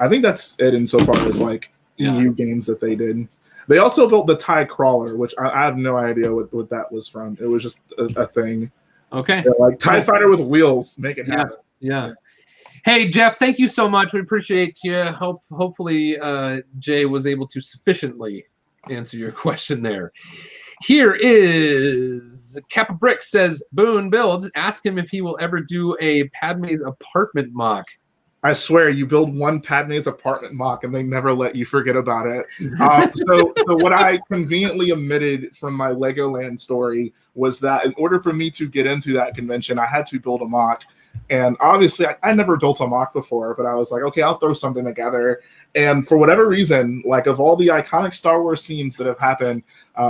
I think that's it insofar as like EU games that they did. They also built the TIE Crawler, which I have no idea what that was from. It was just a thing. Okay. They're like TIE Fighter with wheels, make it happen. Yeah. Hey, Jeff, thank you so much. We appreciate you. Hopefully Jay was able to sufficiently answer your question there. Here is Kappa Brick says, Boone Builds, ask him if he will ever do a Padme's apartment mock. I swear, you build one Padme's apartment mock and they never let you forget about it. So what I conveniently omitted from my Legoland story was that in order for me to get into that convention, I had to build a mock. And obviously, I never built a mock before, but I was like, okay, I'll throw something together. And for whatever reason, like of all the iconic Star Wars scenes that have happened,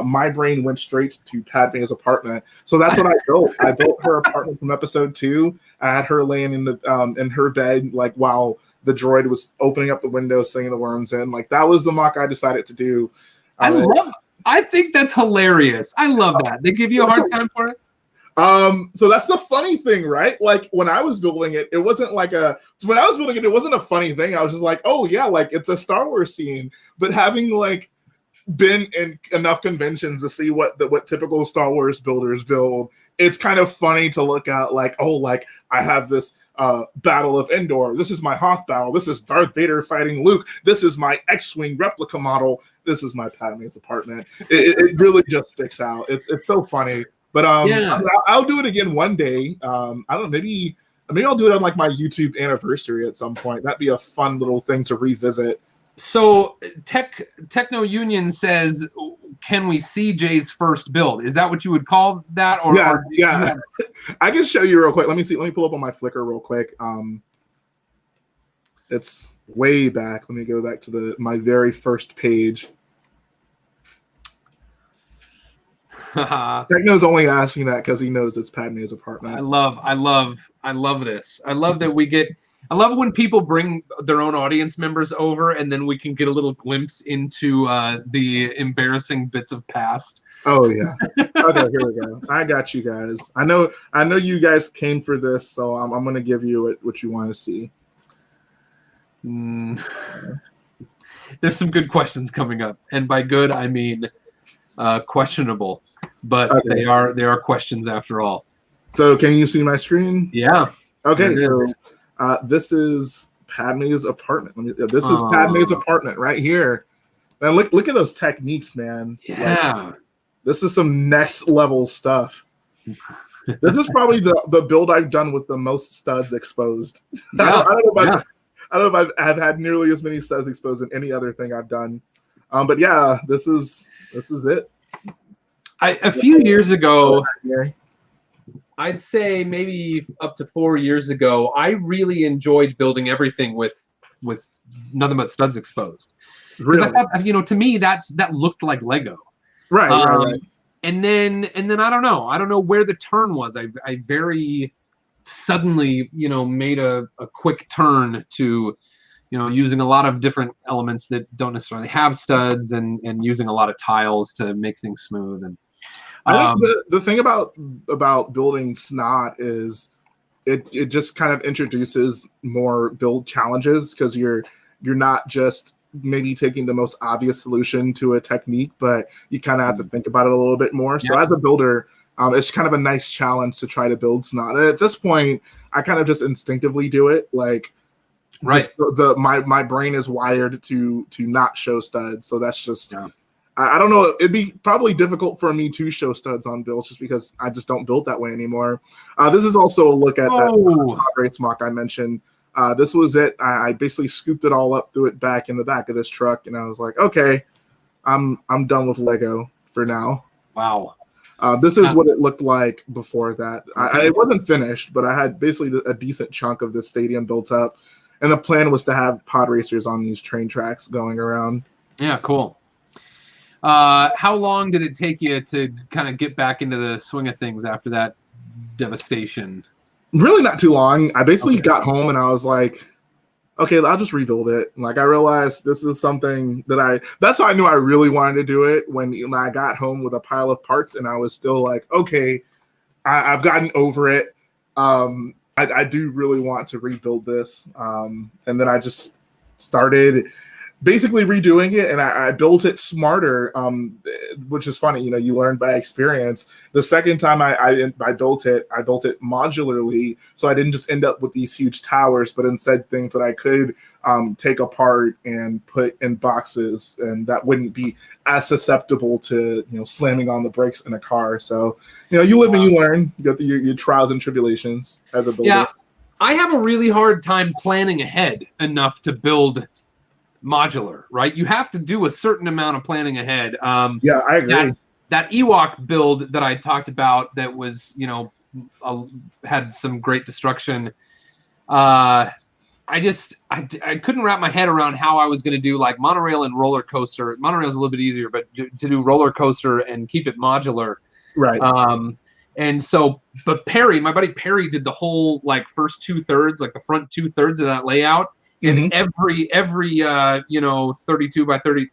my brain went straight to Padme's apartment. So that's what I built. I built her apartment from episode 2. I had her laying in her bed, like while the droid was opening up the window, sending the worms in. Like that was the mock I decided to do. I think that's hilarious. I love that. They give you a hard time for it. So that's the funny thing, right? Like when I was building it, it wasn't it wasn't a funny thing. I was just like, oh yeah, like it's a Star Wars scene. But having like been in enough conventions to see what typical Star Wars builders build, it's kind of funny to look at like, oh, like I have this Battle of Endor. This is my Hoth battle. This is Darth Vader fighting Luke. This is my X-Wing replica model. This is my Padme's apartment. It really just sticks out. It's so funny. But I'll do it again one day. I don't know, maybe I'll do it on like my YouTube anniversary at some point. That'd be a fun little thing to revisit. So Techno Union says, can we see Jay's first build? Is that what you would call that? Yeah. I can show you real quick. Let me see. Let me pull up on my Flickr real quick. It's way back. Let me go back to my very first page. Techno's only asking that because he knows it's Padme's apartment. I love this. I love that I love when people bring their own audience members over and then we can get a little glimpse into the embarrassing bits of past. Oh yeah. Okay, here we go. I got you guys. I know you guys came for this, so I'm gonna give you what you want to see. There's some good questions coming up, and by good I mean questionable. But okay. They are questions after all. So can you see my screen? Yeah. Okay, so this is Padme's apartment. This is Padme's apartment right here. Man, look at those techniques, man. Yeah. Like, this is some next level stuff. This is probably the build I've done with the most studs exposed. Yeah. I don't know if I've had nearly as many studs exposed in any other thing I've done. But yeah, this is it. A few years ago, I'd say maybe up to 4 years ago, I really enjoyed building everything with nothing but studs exposed. Because I thought, to me, that looked like Lego. Right. And then I don't know where the turn was. I very suddenly, made a quick turn to, using a lot of different elements that don't necessarily have studs and using a lot of tiles to make things smooth. And I think the thing about building Snot is it just kind of introduces more build challenges because you're not just maybe taking the most obvious solution to a technique, but you kind of have to think about it a little bit more. So as a builder, it's kind of a nice challenge to try to build Snot. And at this point, I kind of just instinctively do it. Like, right. My brain is wired to not show studs. So that's just, I don't know. It'd be probably difficult for me to show studs on builds just because I just don't build that way anymore. This is also a look at that rates mock I mentioned. This was it. I basically scooped it all up, threw it back in the back of this truck, and I was like, okay, I'm done with Lego for now. Wow. This is what it looked like before that. It wasn't finished, but I had basically a decent chunk of this stadium built up, and the plan was to have pod racers on these train tracks going around. Yeah, cool. How long did it take you to kind of get back into the swing of things after that devastation? Really not too long. I basically got home and I was like, okay, I'll just rebuild it. Like, I realized this is something that's how I knew I really wanted to do it, when I got home with a pile of parts and I was still like, okay, I've gotten over it. I do really want to rebuild this. And then I just started basically redoing it, and I built it smarter, which is funny. You learn by experience. The second time I built it modularly, so I didn't just end up with these huge towers, but instead things that I could take apart and put in boxes, and that wouldn't be as susceptible to slamming on the brakes in a car. So you live and you learn. You go through your trials and tribulations as a builder. Yeah, I have a really hard time planning ahead enough to build modular, right? You have to do a certain amount of planning ahead. Yeah, I agree. That Ewok build that I talked about that was, had some great destruction. I couldn't wrap my head around how I was going to do like monorail and roller coaster. Monorail is a little bit easier, but to do roller coaster and keep it modular. Right. And so, but my buddy Perry did the whole like first 2/3, like the front 2/3 of that layout. And every 32 by 30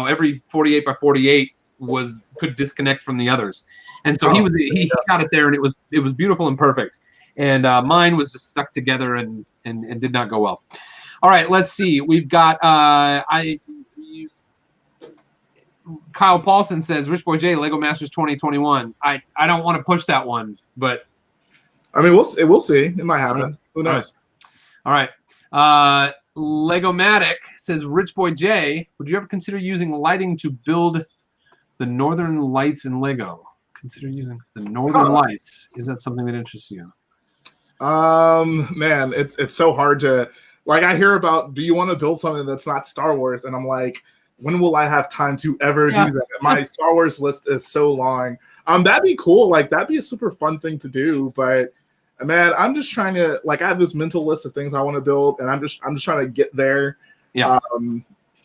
every 48 by 48 could disconnect from the others. And so he got it there, and it was beautiful and perfect. And mine was just stuck together and did not go well. All right, let's see. We've got Kyle Paulson says, RichboyJhae, Lego Masters 2021. I don't want to push that one, but I mean, we'll see. It might happen. Who knows? All right. Legomatic says, RichboyJhae, would you ever consider using lighting to build the Northern Lights in Lego? Consider using the Northern Lights. Is that something that interests you? Man, it's so hard to, like, I hear about, do you want to build something that's not Star Wars? And I'm like, when will I have time to ever do that? My Star Wars list is so long. That'd be cool. Like, that'd be a super fun thing to do, but man, I'm just trying to, like, I have this mental list of things I want to build, and I'm just trying to get there. Yeah.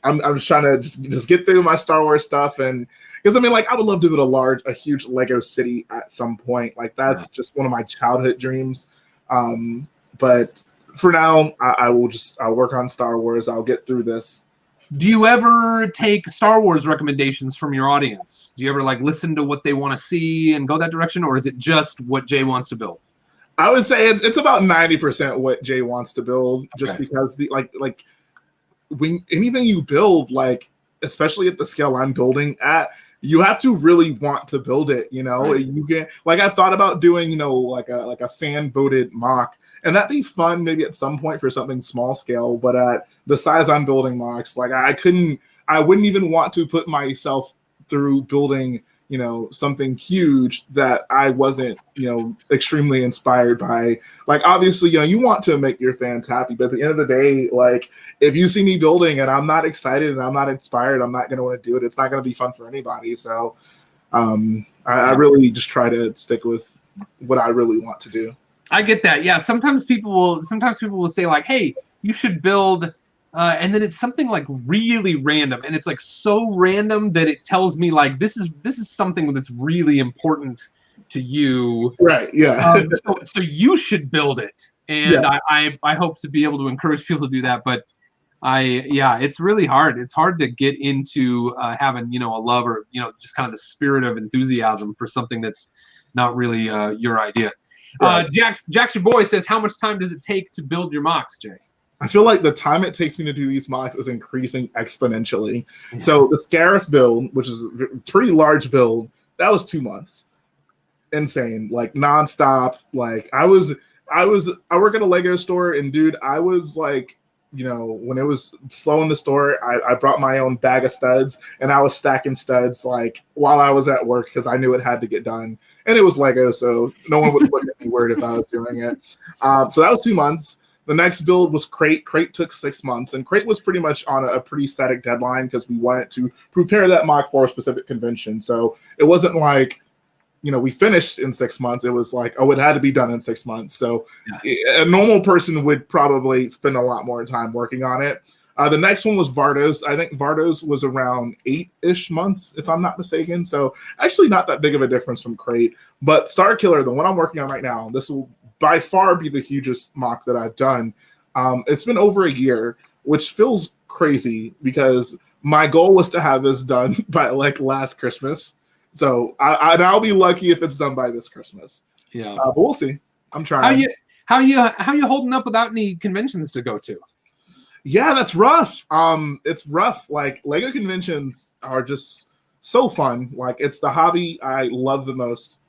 I'm just trying to just get through my Star Wars stuff, and because I mean, like, I would love to build a huge Lego city at some point. Like, that's just one of my childhood dreams. But for now, I'll work on Star Wars. I'll get through this. Do you ever take Star Wars recommendations from your audience? Do you ever like listen to what they want to see and go that direction, or is it just what Jay wants to build? I would say it's about 90% what Jay wants to build, just because the like when anything you build, like especially at the scale I'm building at, you have to really want to build it. Right. You can, like, I thought about doing like a fan voted mock, and that'd be fun maybe at some point for something small scale. But at the size I'm building mocks, like I wouldn't even want to put myself through building something huge that I wasn't, extremely inspired by. Like, obviously, you want to make your fans happy, but at the end of the day, like, if you see me building and I'm not excited and I'm not inspired, I'm not going to want to do it. It's not going to be fun for anybody. So I really just try to stick with what I really want to do. I get that. Yeah. Sometimes people will say like, hey, you should build, and then it's something like really random, and it's like so random that it tells me like this is something that's really important to you, right? Yeah. So you should build it, and I hope to be able to encourage people to do that. But it's really hard. It's hard to get into having a love or just kind of the spirit of enthusiasm for something that's not really your idea. Right. Jax your boy says, how much time does it take to build your mocks, Jay? I feel like the time it takes me to do these mocks is increasing exponentially. Yeah. So the Scarif build, which is a pretty large build, that was 2 months. Insane, like nonstop. Like I work at a Lego store, and dude, I was like, when it was slow in the store, I brought my own bag of studs, and I was stacking studs like while I was at work because I knew it had to get done. And it was Lego, so no one would look at me weird if I was doing it. So that was 2 months. The next build was Crate. Crate took 6 months, and Crate was pretty much on a pretty static deadline because we wanted to prepare that mock for a specific convention. So it wasn't like, we finished in 6 months. It was like, it had to be done in 6 months. So a normal person would probably spend a lot more time working on it. The next one was Vardos. I think Vardos was around 8-ish months, if I'm not mistaken. So actually not that big of a difference from Crate. But Star Killer, the one I'm working on right now, this will by far be the hugest mock that I've done. It's been over a year, which feels crazy because my goal was to have this done by like last Christmas. So I'll be lucky if it's done by this Christmas. Yeah, but we'll see. I'm trying. How you holding up without any conventions to go to? Yeah, that's rough. It's rough. Like Lego conventions are just so fun. Like it's the hobby I love the most.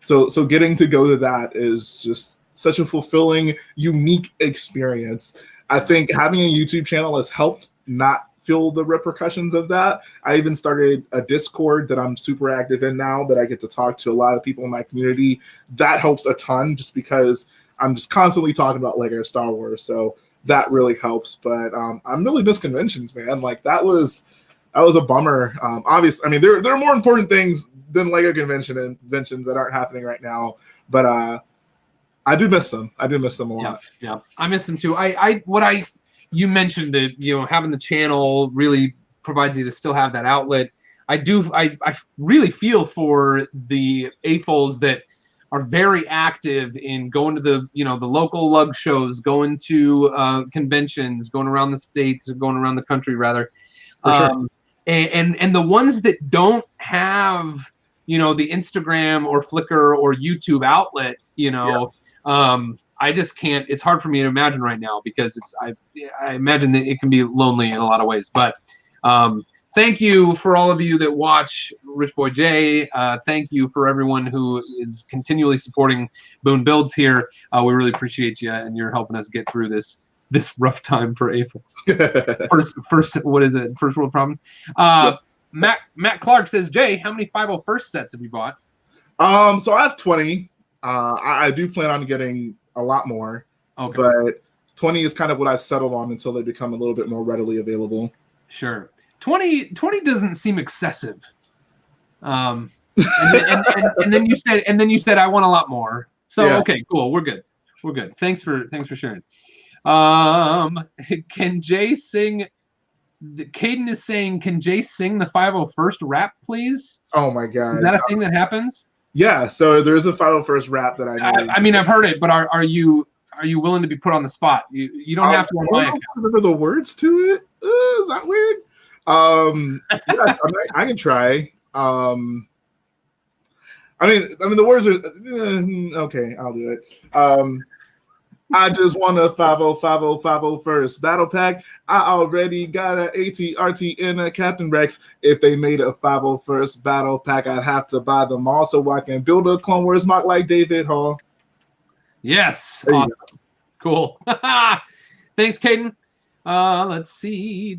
So getting to go to that is just such a fulfilling, unique experience. I think having a YouTube channel has helped not feel the repercussions of that. I even started a Discord that I'm super active in now that I get to talk to a lot of people in my community. That helps a ton just because I'm just constantly talking about Lego Star Wars. So that really helps. But I'm really miss conventions, man. Like that was a bummer. Obviously, I mean, there are more important things than Lego conventions that aren't happening right now. But I do miss them. I do miss them a lot. Yeah, I miss them too. You mentioned that, you know, having the channel really provides you to still have that outlet. I really feel for the AFOLs that are very active in going to the local lug shows, going to conventions, going around the states, or going around the country rather. For sure. And the ones that don't have, you know, the Instagram or Flickr or YouTube outlet, you know, I just can't. It's hard for me to imagine right now because I imagine that it can be lonely in a lot of ways. But thank you for all of you that watch RichboyJhae. Thank you for everyone who is continually supporting Boone Builds here. We really appreciate you, and you're helping us get through this rough time for AFOLs. first, what is it? First world problems. Matt Clark says, Jay, how many 501st sets have you bought? So I have 20. I do plan on getting a lot more, okay. But 20 is kind of what I've settled on until they become a little bit more readily available. Sure. 20 doesn't seem excessive. And then you said I want a lot more. So yeah. Okay, cool. We're good. Thanks for sharing. Can Jay sing? Caden is saying, can Jay sing the 501st rap, please? Oh my God. Is that a thing that happens? Yeah, so there is a 501st rap that I made. I mean, I've heard it, but are you willing to be put on the spot? You don't have to on my account. Remember the words to it? Is that weird? Yeah, I can try. I mean the words are okay. I'll do it. I just want a 505051st battle pack. I already got an ATRT and a Captain Rex. If they made a 501st battle pack, I'd have to buy them all so I can build a Clone Wars mock like David Hall. Yes. Awesome. Cool. Thanks, Caden. Let's see.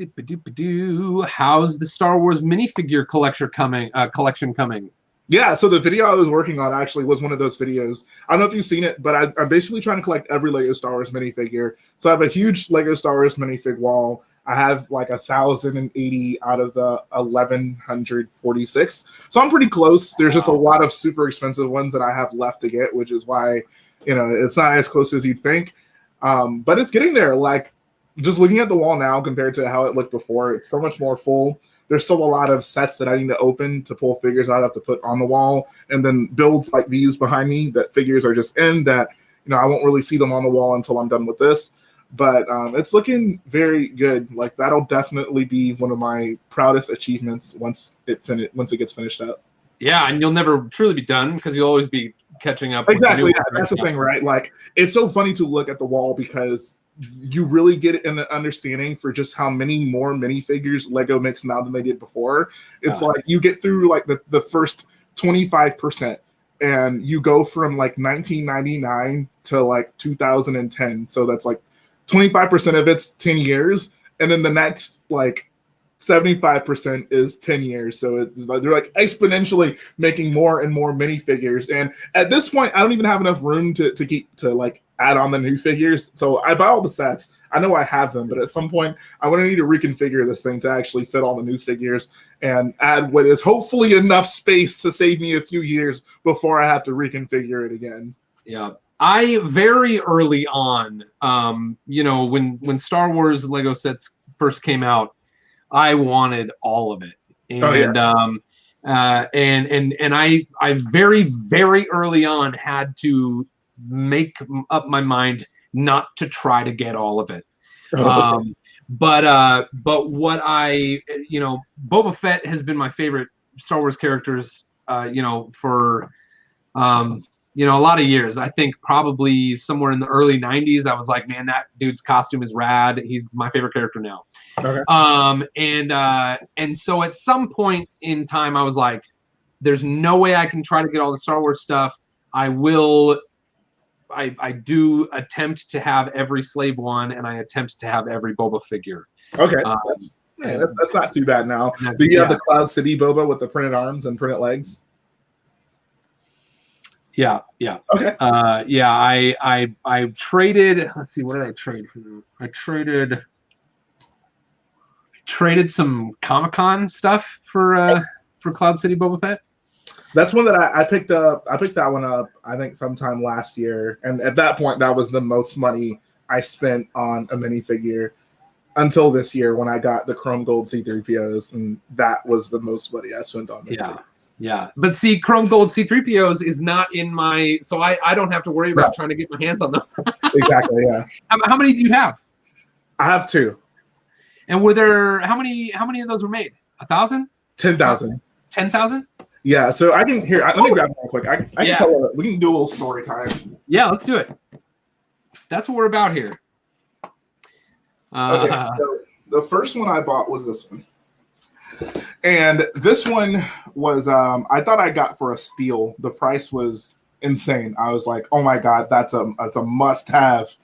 How's the Star Wars minifigure collection coming? Yeah, so the video I was working on actually was one of those videos. I don't know if you've seen it, but I'm basically trying to collect every Lego Star Wars minifigure. So I have a huge Lego Star Wars minifig wall. I have like 1,080 out of the 1,146. So I'm pretty close. There's just a lot of super expensive ones that I have left to get, which is why, you know, it's not as close as you'd think. But it's getting there. Like, just looking at the wall now compared to how it looked before, it's so much more full. There's still a lot of sets that I need to open to pull figures out, I have to put on the wall, and then builds like these behind me that figures are just in that, you know, I won't really see them on the wall until I'm done with this. But it's looking very good. Like that'll definitely be one of my proudest achievements once it gets finished up. Yeah, and you'll never truly be done because you'll always be catching up. Exactly. Yeah, that's the thing, right? Like it's so funny to look at the wall because you really get an understanding for just how many more minifigures Lego makes now than they did before. It's like you get through like the first 25% and you go from like 1999 to like 2010. So that's like 25% of it's 10 years. And then the next like 75% is 10 years. So it's like they're like exponentially making more and more minifigures. And at this point, I don't even have enough room to keep to like add on the new figures. So I buy all the sets. I know I have them, but at some point I'm going to need to reconfigure this thing to actually fit all the new figures and add what is hopefully enough space to save me a few years before I have to reconfigure it again. Yeah. I very early on, you know, when Star Wars Lego sets first came out, I wanted all of it, and and I very very early on had to make up my mind not to try to get all of it. But what you know, Boba Fett has been my favorite Star Wars characters, you know, for you know, a lot of years. I think probably somewhere in the early 90s, I was like, man, that dude's costume is rad. He's my favorite character now. Okay. And so at some point in time, I was like, there's no way I can try to get all the Star Wars stuff. I do attempt to have every Slave One, and I attempt to have every Boba figure. Okay. That's not too bad now. Do you have the Cloud City Boba with the printed arms and printed legs? Yeah. Okay. I traded. Let's see, what did I trade for them? I traded some Comic-Con stuff for Cloud City Boba Fett. That's one that I picked up. I picked that one up, I think, sometime last year, and at that point, that was the most money I spent on a minifigure until this year when I got the Chrome Gold C-3POs, and that was the most money I spent on minifigures. Yeah. But see, Chrome Gold C-3POs is not in my, so I don't have to worry about trying to get my hands on those. Exactly. Yeah. How many do you have? I have 2. And were there how many of those were made? 1,000? 10,000. 10,000? Yeah. So I can let me grab them real quick. I can tell. We can do a little story time. Yeah, let's do it. That's what we're about here. Okay, so the first one I bought was this one. And this one was, I thought I got for a steal. The price was insane. I was like, oh my God, that's a must have.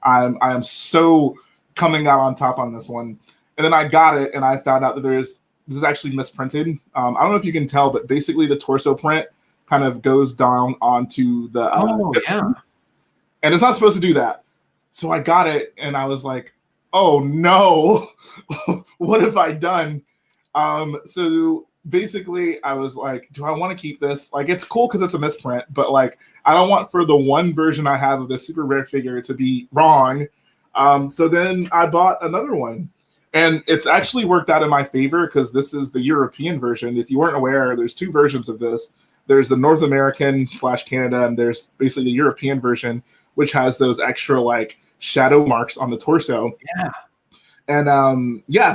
I am so coming out on top on this one. And then I got it and I found out that this is actually misprinted. I don't know if you can tell, but basically the torso print kind of goes down onto the, and it's not supposed to do that. So I got it and I was like, oh no, what have I done? So basically I was like, do I want to keep this? Like, it's cool because it's a misprint, but like, I don't want for the one version I have of the super rare figure to be wrong. So then I bought another one and it's actually worked out in my favor because this is the European version. If you weren't aware, there's 2 versions of this. There's the North American / Canada, and there's basically the European version, which has those extra like shadow marks on the torso. Yeah. And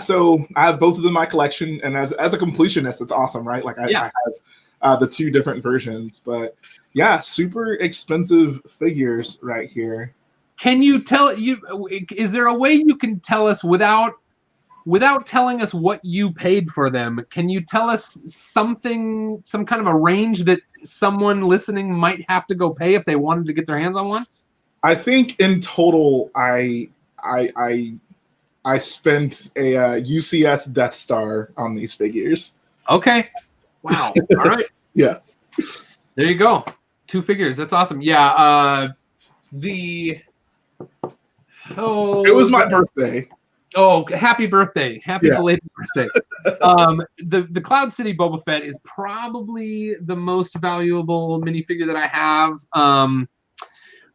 so I have both of them in my collection, and as a completionist, it's awesome, right? Like I have the 2 different versions, but yeah, super expensive figures right here. Can you is there a way you can tell us without telling us what you paid for them? Can you tell us some kind of a range that someone listening might have to go pay if they wanted to get their hands on one? I think in total, I spent a UCS Death Star on these figures. Okay. Wow. All right. Yeah. There you go. 2 figures. That's awesome. Yeah. It was my birthday. Oh, happy birthday. Happy belated birthday. The Cloud City Boba Fett is probably the most valuable minifigure that I have.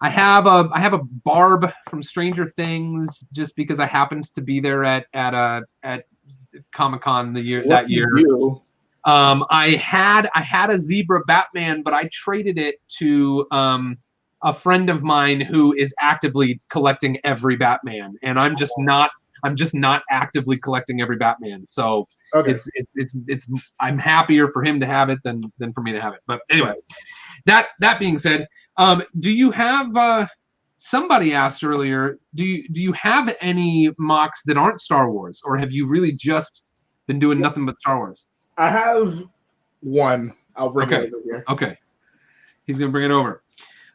I have a Barb from Stranger Things just because I happened to be there at Comic-Con that year. I had a Zebra Batman, but I traded it to a friend of mine who is actively collecting every Batman, and I'm just not actively collecting every Batman. So it's I'm happier for him to have it than for me to have it. But anyway, that being said, do you have somebody asked earlier, do you have any MOCs that aren't Star Wars, or have you really just been doing nothing but Star Wars? I have one. I'll bring it over here. Okay. He's going to bring it over.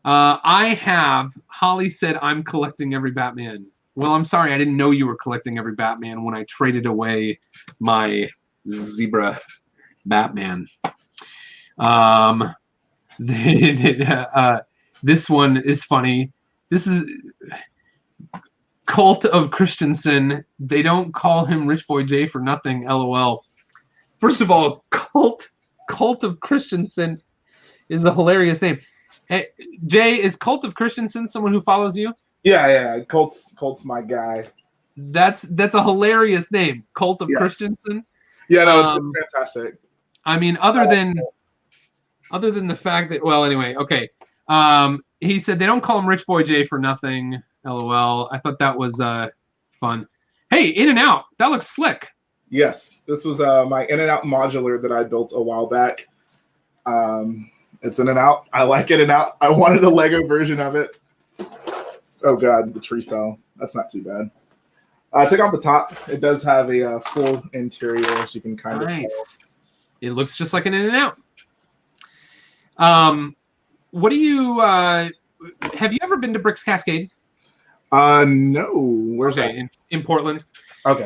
Holly said, I'm collecting every Batman. Well, I'm sorry. I didn't know you were collecting every Batman when I traded away my Zebra Batman. This one is funny. This is Cult of Christensen. They don't call him RichboyJhae for nothing, LOL. First of all, Cult of Christensen is a hilarious name. Hey, Jay, is Cult of Christensen someone who follows you? Yeah. Colt's my guy. That's a hilarious name, Cult of Yeah. Christensen. Yeah, no, it's fantastic. I mean, other than the fact that, well, anyway, okay. He said they don't call him Rich Boy Jay for nothing. LOL. I thought that was fun. Hey, In-N-Out. That looks slick. Yes, this was my In-N-Out modular that I built a while back. It's In-N-Out. I like In-N-Out. I wanted a Lego version of it. Oh God, the tree fell. That's not too bad. Take off the top. It does have a full interior, as you can kind of tell. It looks just like an In-N-Out. What do you have you ever been to Bricks Cascade? No. Where's that? In Portland. Okay.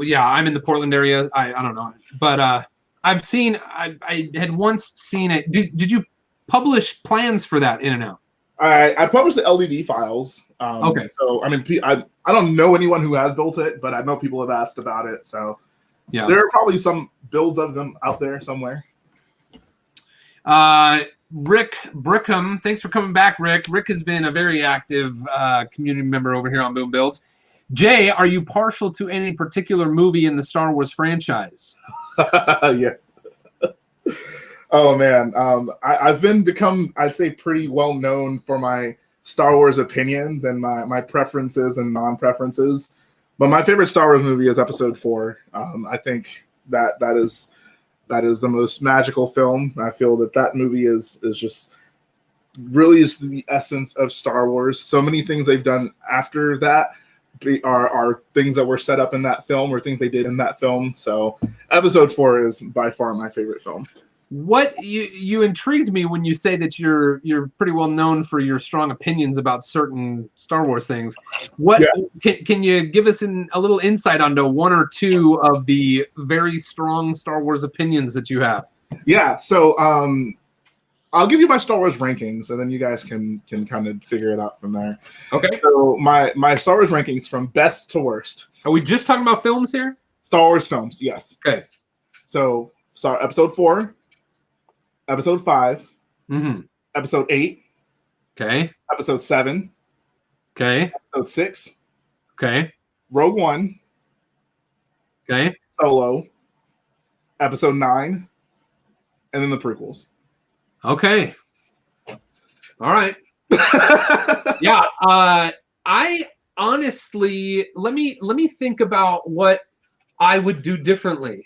Yeah, I'm in the Portland area. I don't know, but I've seen. I had once seen it. Did you publish plans for that In-N-Out? I published the LED files. Okay. So I mean, I don't know anyone who has built it, but I know people have asked about it. So yeah, there are probably some builds of them out there somewhere. Rick Brickham, thanks for coming back, Rick. Rick has been a very active community member over here on Boom Builds. Jay, are you partial to any particular movie in the Star Wars franchise? Yeah. Oh man, I've become, I'd say, pretty well known for my Star Wars opinions and my preferences and non-preferences. But my favorite Star Wars movie is Episode 4. I think that is the most magical film. I feel that movie is just really is the essence of Star Wars. So many things they've done after that are things that were set up in that film or things they did in that film. So Episode 4 is by far my favorite film. What you intrigued me when you say that you're pretty well known for your strong opinions about certain Star Wars things. What can you give us a little insight onto one or two of the very strong Star Wars opinions that you have? Yeah, so I'll give you my Star Wars rankings, and then you guys can kind of figure it out from there. Okay. So my Star Wars rankings from best to worst. Are we just talking about films here? Star Wars films, yes. Okay. So Episode 4. Episode 5, Episode 8, okay, Episode 7, okay, Episode 6, okay, Rogue One, okay, Solo, Episode 9, and then the prequels. Okay. All right. Yeah. I honestly let me think about what I would do differently.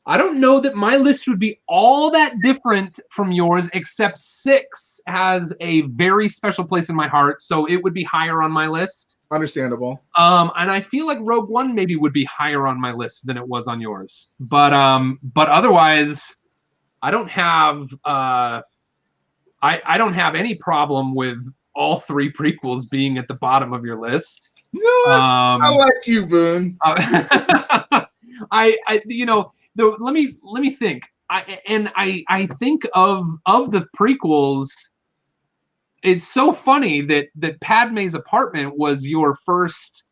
I don't know that my list would be all that different from yours, except 6 has a very special place in my heart, so it would be higher on my list. Understandable. And I feel like Rogue One maybe would be higher on my list than it was on yours. But otherwise, I don't have I don't have any problem with all 3 prequels being at the bottom of your list. No, I like you, Boone. Let me think. I think of the prequels. It's so funny that Padme's apartment was your first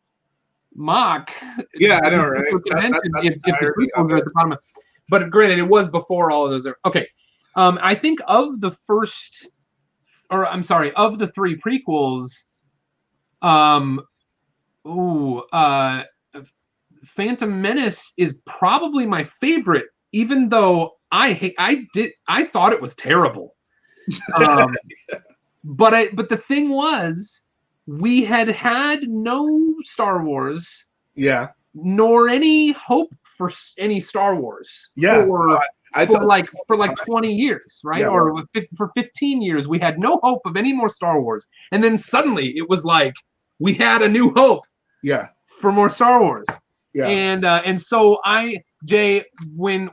mock. Yeah, I know, right? If the prequels are at the bottom, but granted, it was before all of those. Okay, I think of the first, or I'm sorry, of the 3 prequels. Phantom Menace is probably my favorite, even though I thought it was terrible. But the thing was, we had no Star Wars, nor any hope for any Star Wars, for like 20 years, right? Or for 15 years, we had no hope of any more Star Wars, and then suddenly it was like we had a new hope, for more Star Wars. Yeah. And so Jay, when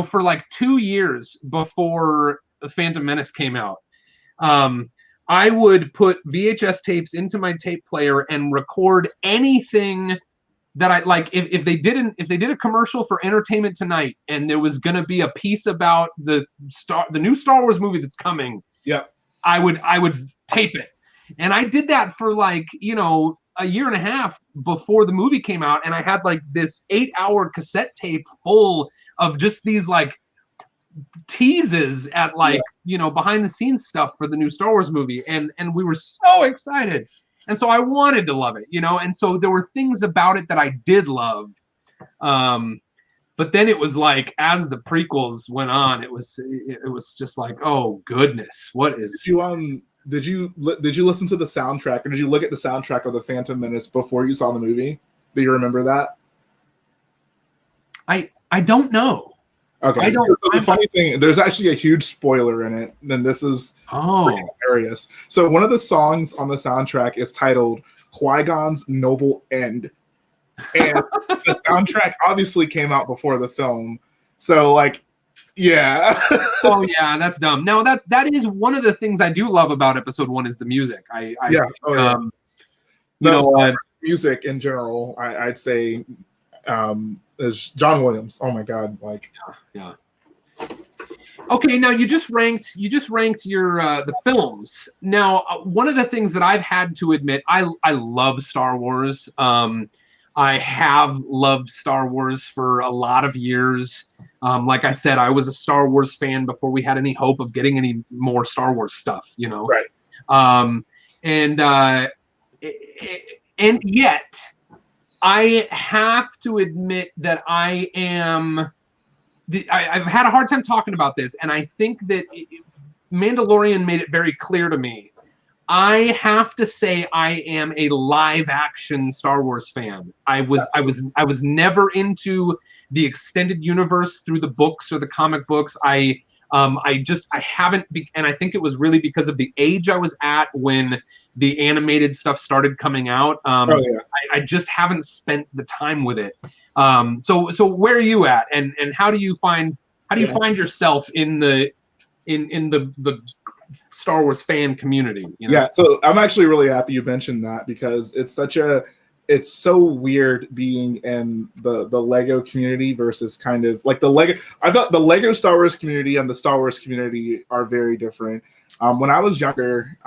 for like 2 years before Phantom Menace came out, I would put VHS tapes into my tape player and record anything that I like. If they did a commercial for Entertainment Tonight and there was gonna be a piece about the new Star Wars movie that's coming, I would tape it. And I did that for like, a year and a half before the movie came out, and I had like this 8-hour cassette tape full of just these like teases at like behind the scenes stuff for the new Star Wars movie, and we were so excited, and so I wanted to love it, and so there were things about it that I did love, but then it was like as the prequels went on, it was just like, oh goodness, what is did you listen to the soundtrack, or did you look at the soundtrack of the Phantom Menace before you saw the movie? Do you remember that? I don't know. Okay. I don't. So the funny thing, there's actually a huge spoiler in it, and this is pretty hilarious. So one of the songs on the soundtrack is titled Qui-Gon's Noble End, and the soundtrack obviously came out before the film. So like, yeah. Oh yeah, that's dumb. Now that is one of the things I do love about Episode 1 is the music. Music in general, I'd say. Is John Williams. Oh my God. Like, yeah. Okay. Now you just ranked your, the films. Now, one of the things that I've had to admit, I love Star Wars. I have loved Star Wars for a lot of years. Like I said, I was a Star Wars fan before we had any hope of getting any more Star Wars stuff, Right. And yet, I have to admit that I've had a hard time talking about this, and I think that Mandalorian made it very clear to me. I have to say I am a live action Star Wars fan. I was never into the extended universe through the books or the comic books. I haven't, and I think it was really because of the age I was at when the animated stuff started coming out. I just haven't spent the time with it. So where are you at, and how do you find yourself in the Star Wars fan community? Yeah, so I'm actually really happy you mentioned that, because it's so weird being in the Lego community versus kind of like the Lego. I thought the Lego Star Wars community and the Star Wars community are very different. When I was younger,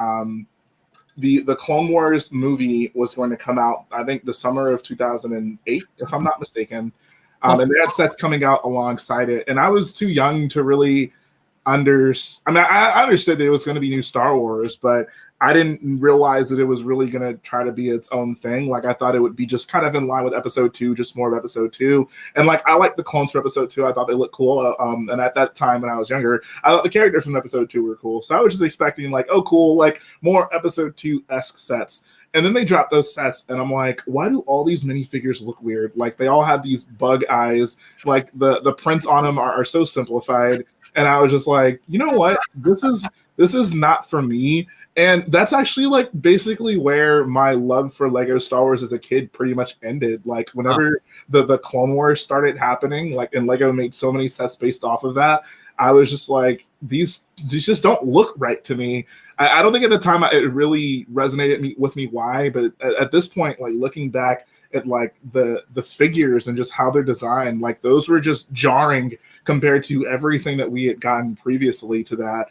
the Clone Wars movie was going to come out, I think, the summer of 2008, if I'm not mistaken. And they had sets coming out alongside it. And I was too young to really I understood that it was going to be new Star Wars, but I didn't realize that it was really going to try to be its own thing. Like, I thought it would be just kind of in line with Episode 2, just more of Episode 2. And like, I like the clones from Episode 2. I thought they looked cool. And at that time when I was younger, I thought the characters from Episode 2 were cool. So I was just expecting like, oh, cool, like more Episode 2-esque sets. And then they dropped those sets, and I'm like, why do all these minifigures look weird? Like, they all have these bug eyes. Like, the prints on them are so simplified. And I was just like, you know what? This is not for me. And that's actually like basically where my love for Lego Star Wars as a kid pretty much ended. Like, whenever the Clone Wars started happening, like, and Lego made so many sets based off of that, I was just like, these just don't look right to me. I don't think at the time it really resonated with me why, but at this point, like, looking back at like the figures and just how they're designed, like, those were just jarring compared to everything that we had gotten previously to that.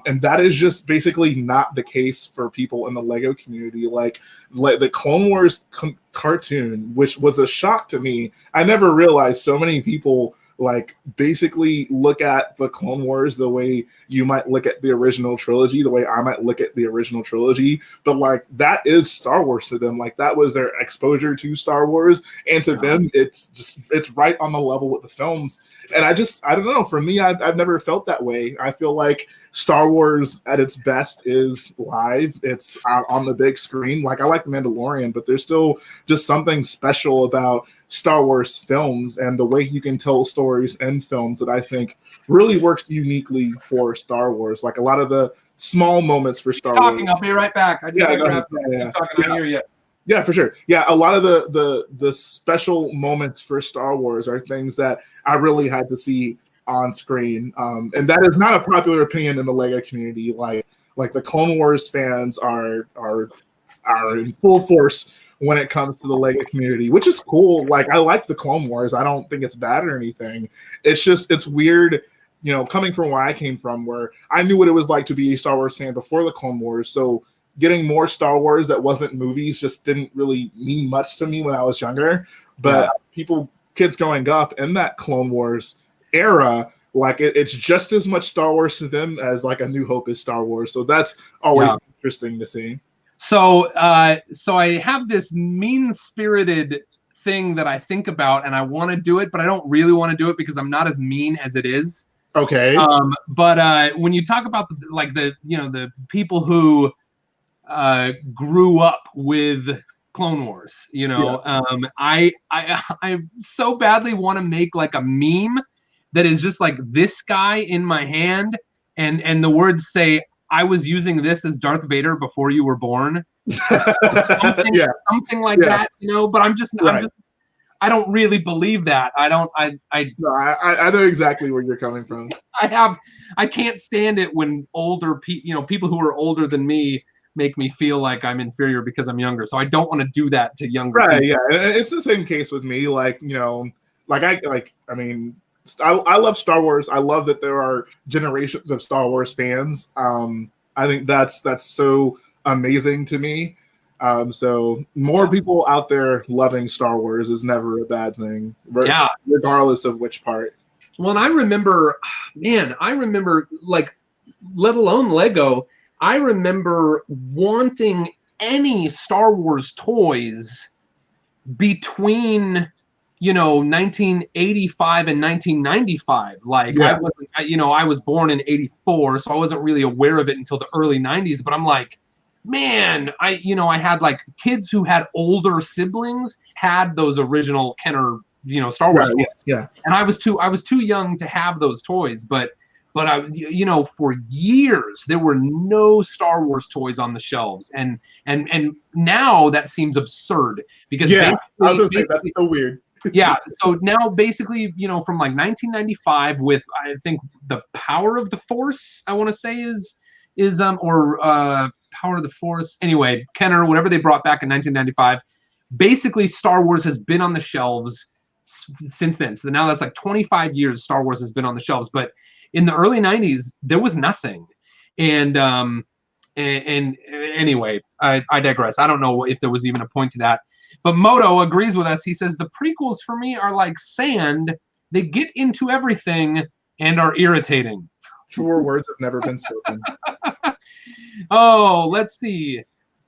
And that is just basically not the case for people in the Lego community. Like the Clone Wars cartoon, which was a shock to me. I never realized so many people like basically look at the Clone Wars the way you might look at the original trilogy, the way I might look at the original trilogy. But like, that is Star Wars to them. Like, that was their exposure to Star Wars. And to them, it's right on the level with the films. And I don't know. For me, I've never felt that way. I feel like Star Wars at its best is live. It's on the big screen. Like, I like The Mandalorian, but there's still just something special about Star Wars films and the way you can tell stories in films that I think really works uniquely for Star Wars. Like, a lot of the small moments for Star Wars. I'll be right back. I hear you. Yeah, for sure. Yeah, a lot of the special moments for Star Wars are things that I really had to see on screen. And that is not a popular opinion in the Lego community. Like the Clone Wars fans are in full force when it comes to the Lego community, which is cool. Like, I like the Clone Wars. I don't think it's bad or anything. It's weird, coming from where I came from, where I knew what it was like to be a Star Wars fan before the Clone Wars. So getting more Star Wars that wasn't movies just didn't really mean much to me when I was younger. But kids growing up in that Clone Wars era like it's just as much Star Wars to them as like A New Hope is Star Wars. So that's always interesting to see. So so I have this mean-spirited thing that I think about, and I want to do it, but I don't really want to do it because I'm not as mean as it is. Okay. But when you talk about the people who grew up with Clone Wars, I so badly want to make like a meme that is just like this guy in my hand, and the words say, "I was using this as Darth Vader before you were born." Something like that, But I'm just I don't really believe that. I don't. I know exactly where you're coming from. I can't stand it when older people who are older than me make me feel like I'm inferior because I'm younger. So I don't want to do that to younger people. Right? Yeah, it's the same case with me. I love Star Wars. I love that there are generations of Star Wars fans. I think that's so amazing to me. So more people out there loving Star Wars is never a bad thing, regardless of which part. Well, and I remember, like, let alone Lego, I remember wanting any Star Wars toys between 1985 and 1995. Like I was born in 84, so I wasn't really aware of it until the early 90s, but I'm like, man, I had like kids who had older siblings had those original Kenner, Star Wars toys. Yeah. And I was too young to have those toys, but I, for years there were no Star Wars toys on the shelves, and now that seems absurd because I was gonna say, that's so weird. Yeah, so now basically, from like 1995 with, I think, the Power of the Force, I want to say is Power of the Force. Anyway, Kenner, whatever they brought back in 1995, basically Star Wars has been on the shelves since then. So now that's like 25 years Star Wars has been on the shelves. But in the early 90s, there was nothing. And anyway, I digress. I don't know if there was even a point to that. But Moto agrees with us. He says, the prequels for me are like sand. They get into everything and are irritating. Truer words have never been spoken. Oh, let's see.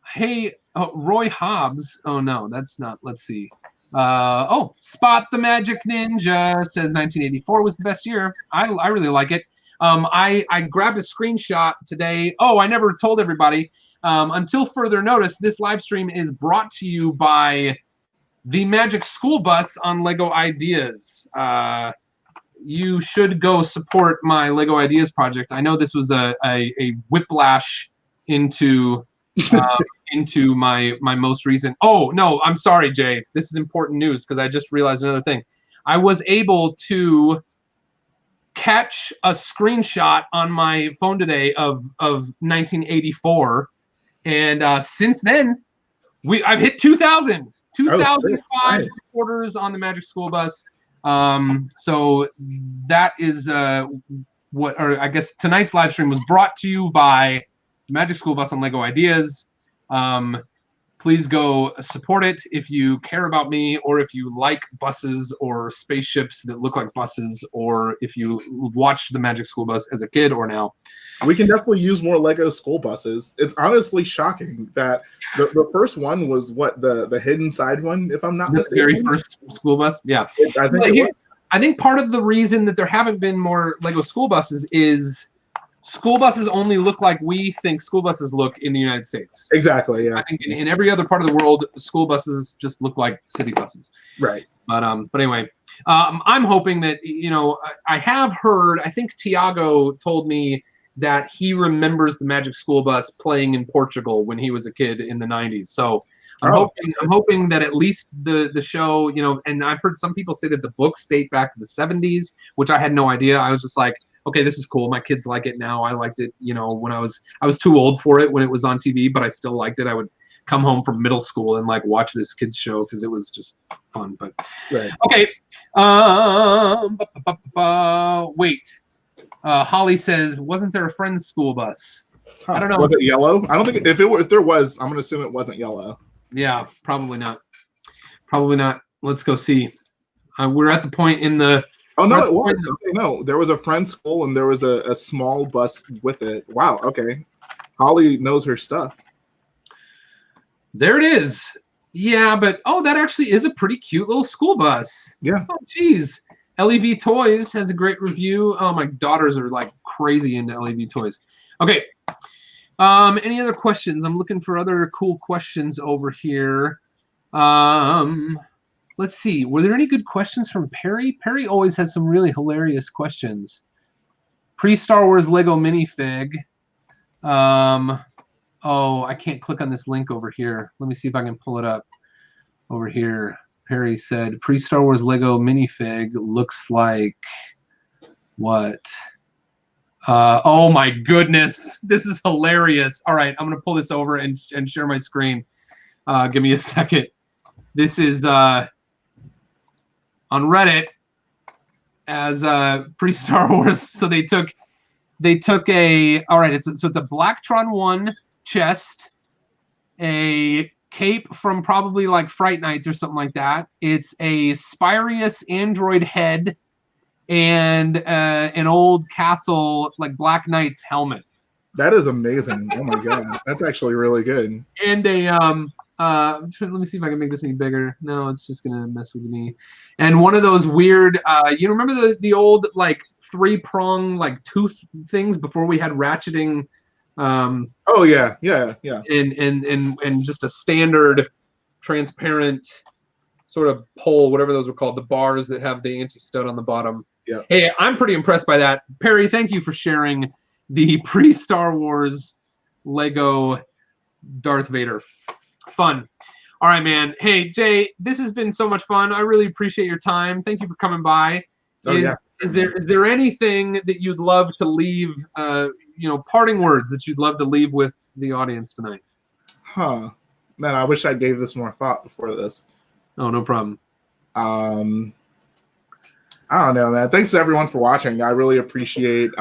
Hey, Roy Hobbs. Oh, no, that's not. Let's see. Spot the Magic Ninja says 1984 was the best year. I really like it. I grabbed a screenshot today. Oh, I never told everybody. Until further notice, this live stream is brought to you by the Magic School Bus on Lego Ideas. You should go support my Lego Ideas project. I know this was a whiplash into my most recent. Oh no, I'm sorry, Jay. This is important news because I just realized another thing. I was able to catch a screenshot on my phone today of 1984, and since then I've hit 2,005 supporters on the Magic School Bus. So that is I guess tonight's live stream was brought to you by the Magic School Bus on Lego Ideas. Please go support it if you care about me, or if you like buses or spaceships that look like buses, or if you watched the Magic School Bus as a kid or now. We can definitely use more Lego school buses. It's honestly shocking that the first one was the hidden side one, if I'm not mistaken. The very first school bus? Yeah. I think part of the reason that there haven't been more Lego school buses is school buses only look like we think school buses look in the United States. Exactly, yeah. I think in every other part of the world, school buses just look like city buses. Right. But anyway, I'm hoping that, I have heard, I think Tiago told me that he remembers the Magic School Bus playing in Portugal when he was a kid in the 90s. So I'm hoping that at least the show, and I've heard some people say that the books date back to the 70s, which I had no idea. I was just like, okay, this is cool. My kids like it now. I liked it, when I was too old for it when it was on TV, but I still liked it. I would come home from middle school and like watch this kids show because it was just fun. But right. Okay. Wait. Holly says, wasn't there a friend's school bus? Huh. I don't know. Was it yellow? I don't think if there was, I'm gonna assume it wasn't yellow. Yeah, probably not. Probably not. Let's go see. We're at the point in the Oh no, it was. Okay, no, there was a friend's school and there was a small bus with it. Wow. Okay, Holly knows her stuff. There it is. Yeah, but that actually is a pretty cute little school bus. Yeah. Oh, geez. LEV Toys has a great review. Oh, my daughters are like crazy into LEV Toys. Okay. Any other questions? I'm looking for other cool questions over here. Let's see. Were there any good questions from Perry? Perry always has some really hilarious questions. Pre-Star Wars Lego minifig. Oh, I can't click on this link over here. Let me see if I can pull it up over here. Perry said, pre-Star Wars Lego minifig looks like what? Oh my goodness. This is hilarious. All right, I'm going to pull this over and share my screen. Give me a second. This is on Reddit as pre-Star Wars. So they took a, all right, so it's a Blacktron 1 chest, a cape from probably like Fright Nights or something like that. It's a Spirius android head and an old castle like Black Knight's helmet. That is amazing. Oh my god, that's actually really good. And a let me see if I can make this any bigger. No, it's just gonna mess with me. And one of those weird you remember the old like 3-prong like tooth things before we had ratcheting. Oh yeah. And just a standard transparent sort of pole, whatever those were called, the bars that have the anti-stud on the bottom. Yeah. Hey, I'm pretty impressed by that. Perry, thank you for sharing the pre-Star Wars Lego Darth Vader. Fun. All right, man. Hey, Jay, this has been so much fun. I really appreciate your time. Thank you for coming by. Is there anything that you'd love to leave, parting words that you'd love to leave with the audience tonight? Man, I wish I gave this more thought before this. Oh, no problem. I don't know, man. Thanks to everyone for watching. I really appreciate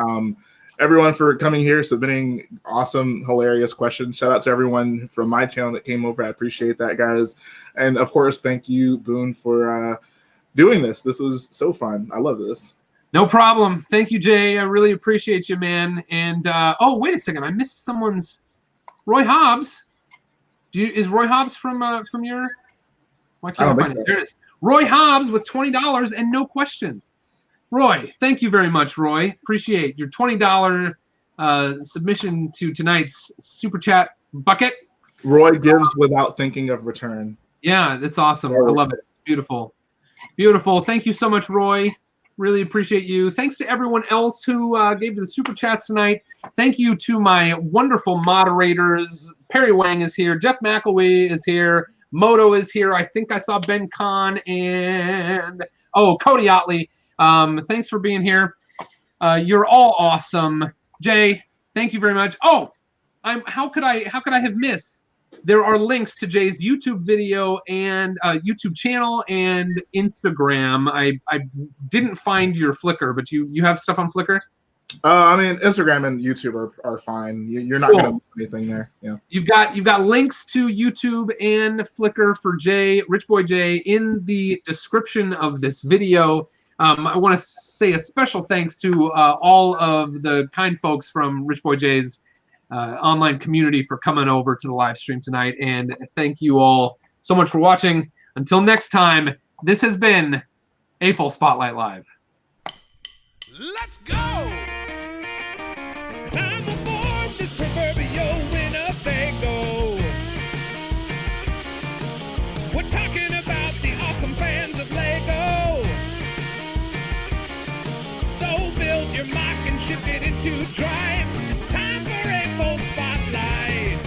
everyone for coming here, submitting awesome, hilarious questions. Shout out to everyone from my channel that came over. I appreciate that, guys. And of course, thank you, Boone, for doing this. This was so fun. I love this. No problem. Thank you, Jay. I really appreciate you, man. And oh, wait a second. I missed someone's. Roy Hobbs. Is Roy Hobbs from your? Why can't I find it? There it is. Roy Hobbs with $20 and no question. Roy, thank you very much, Roy. Appreciate your $20 submission to tonight's super chat bucket. Roy gives without thinking of return. Yeah, that's awesome. I love it. It's beautiful. Beautiful. Thank you so much, Roy. Really appreciate you. Thanks to everyone else who gave the super chats tonight. Thank you to my wonderful moderators. Perry Wang is here. Jeff McElwee is here. Moto is here. I think I saw Ben Kahn and Cody Otley. Thanks for being here. You're all awesome. Jay, thank you very much. Oh, how could I have missed? There are links to Jay's YouTube video and YouTube channel and Instagram. I didn't find your Flickr, but you have stuff on Flickr? I mean, Instagram and YouTube are fine. You're not going to miss anything there. Yeah. You've got links to YouTube and Flickr for Jay, RichboyJhae, in the description of this video. I want to say a special thanks to all of the kind folks from RichboyJhae's online community for coming over to the live stream tonight. And thank you all so much for watching. Until next time, this has been AFOL Spotlight Live. Let's go! Climb aboard this proverbial Winnebago. We're talking about the awesome fans of Lego. So build your mock and shift it into drive. It's time for AFOL Spotlight.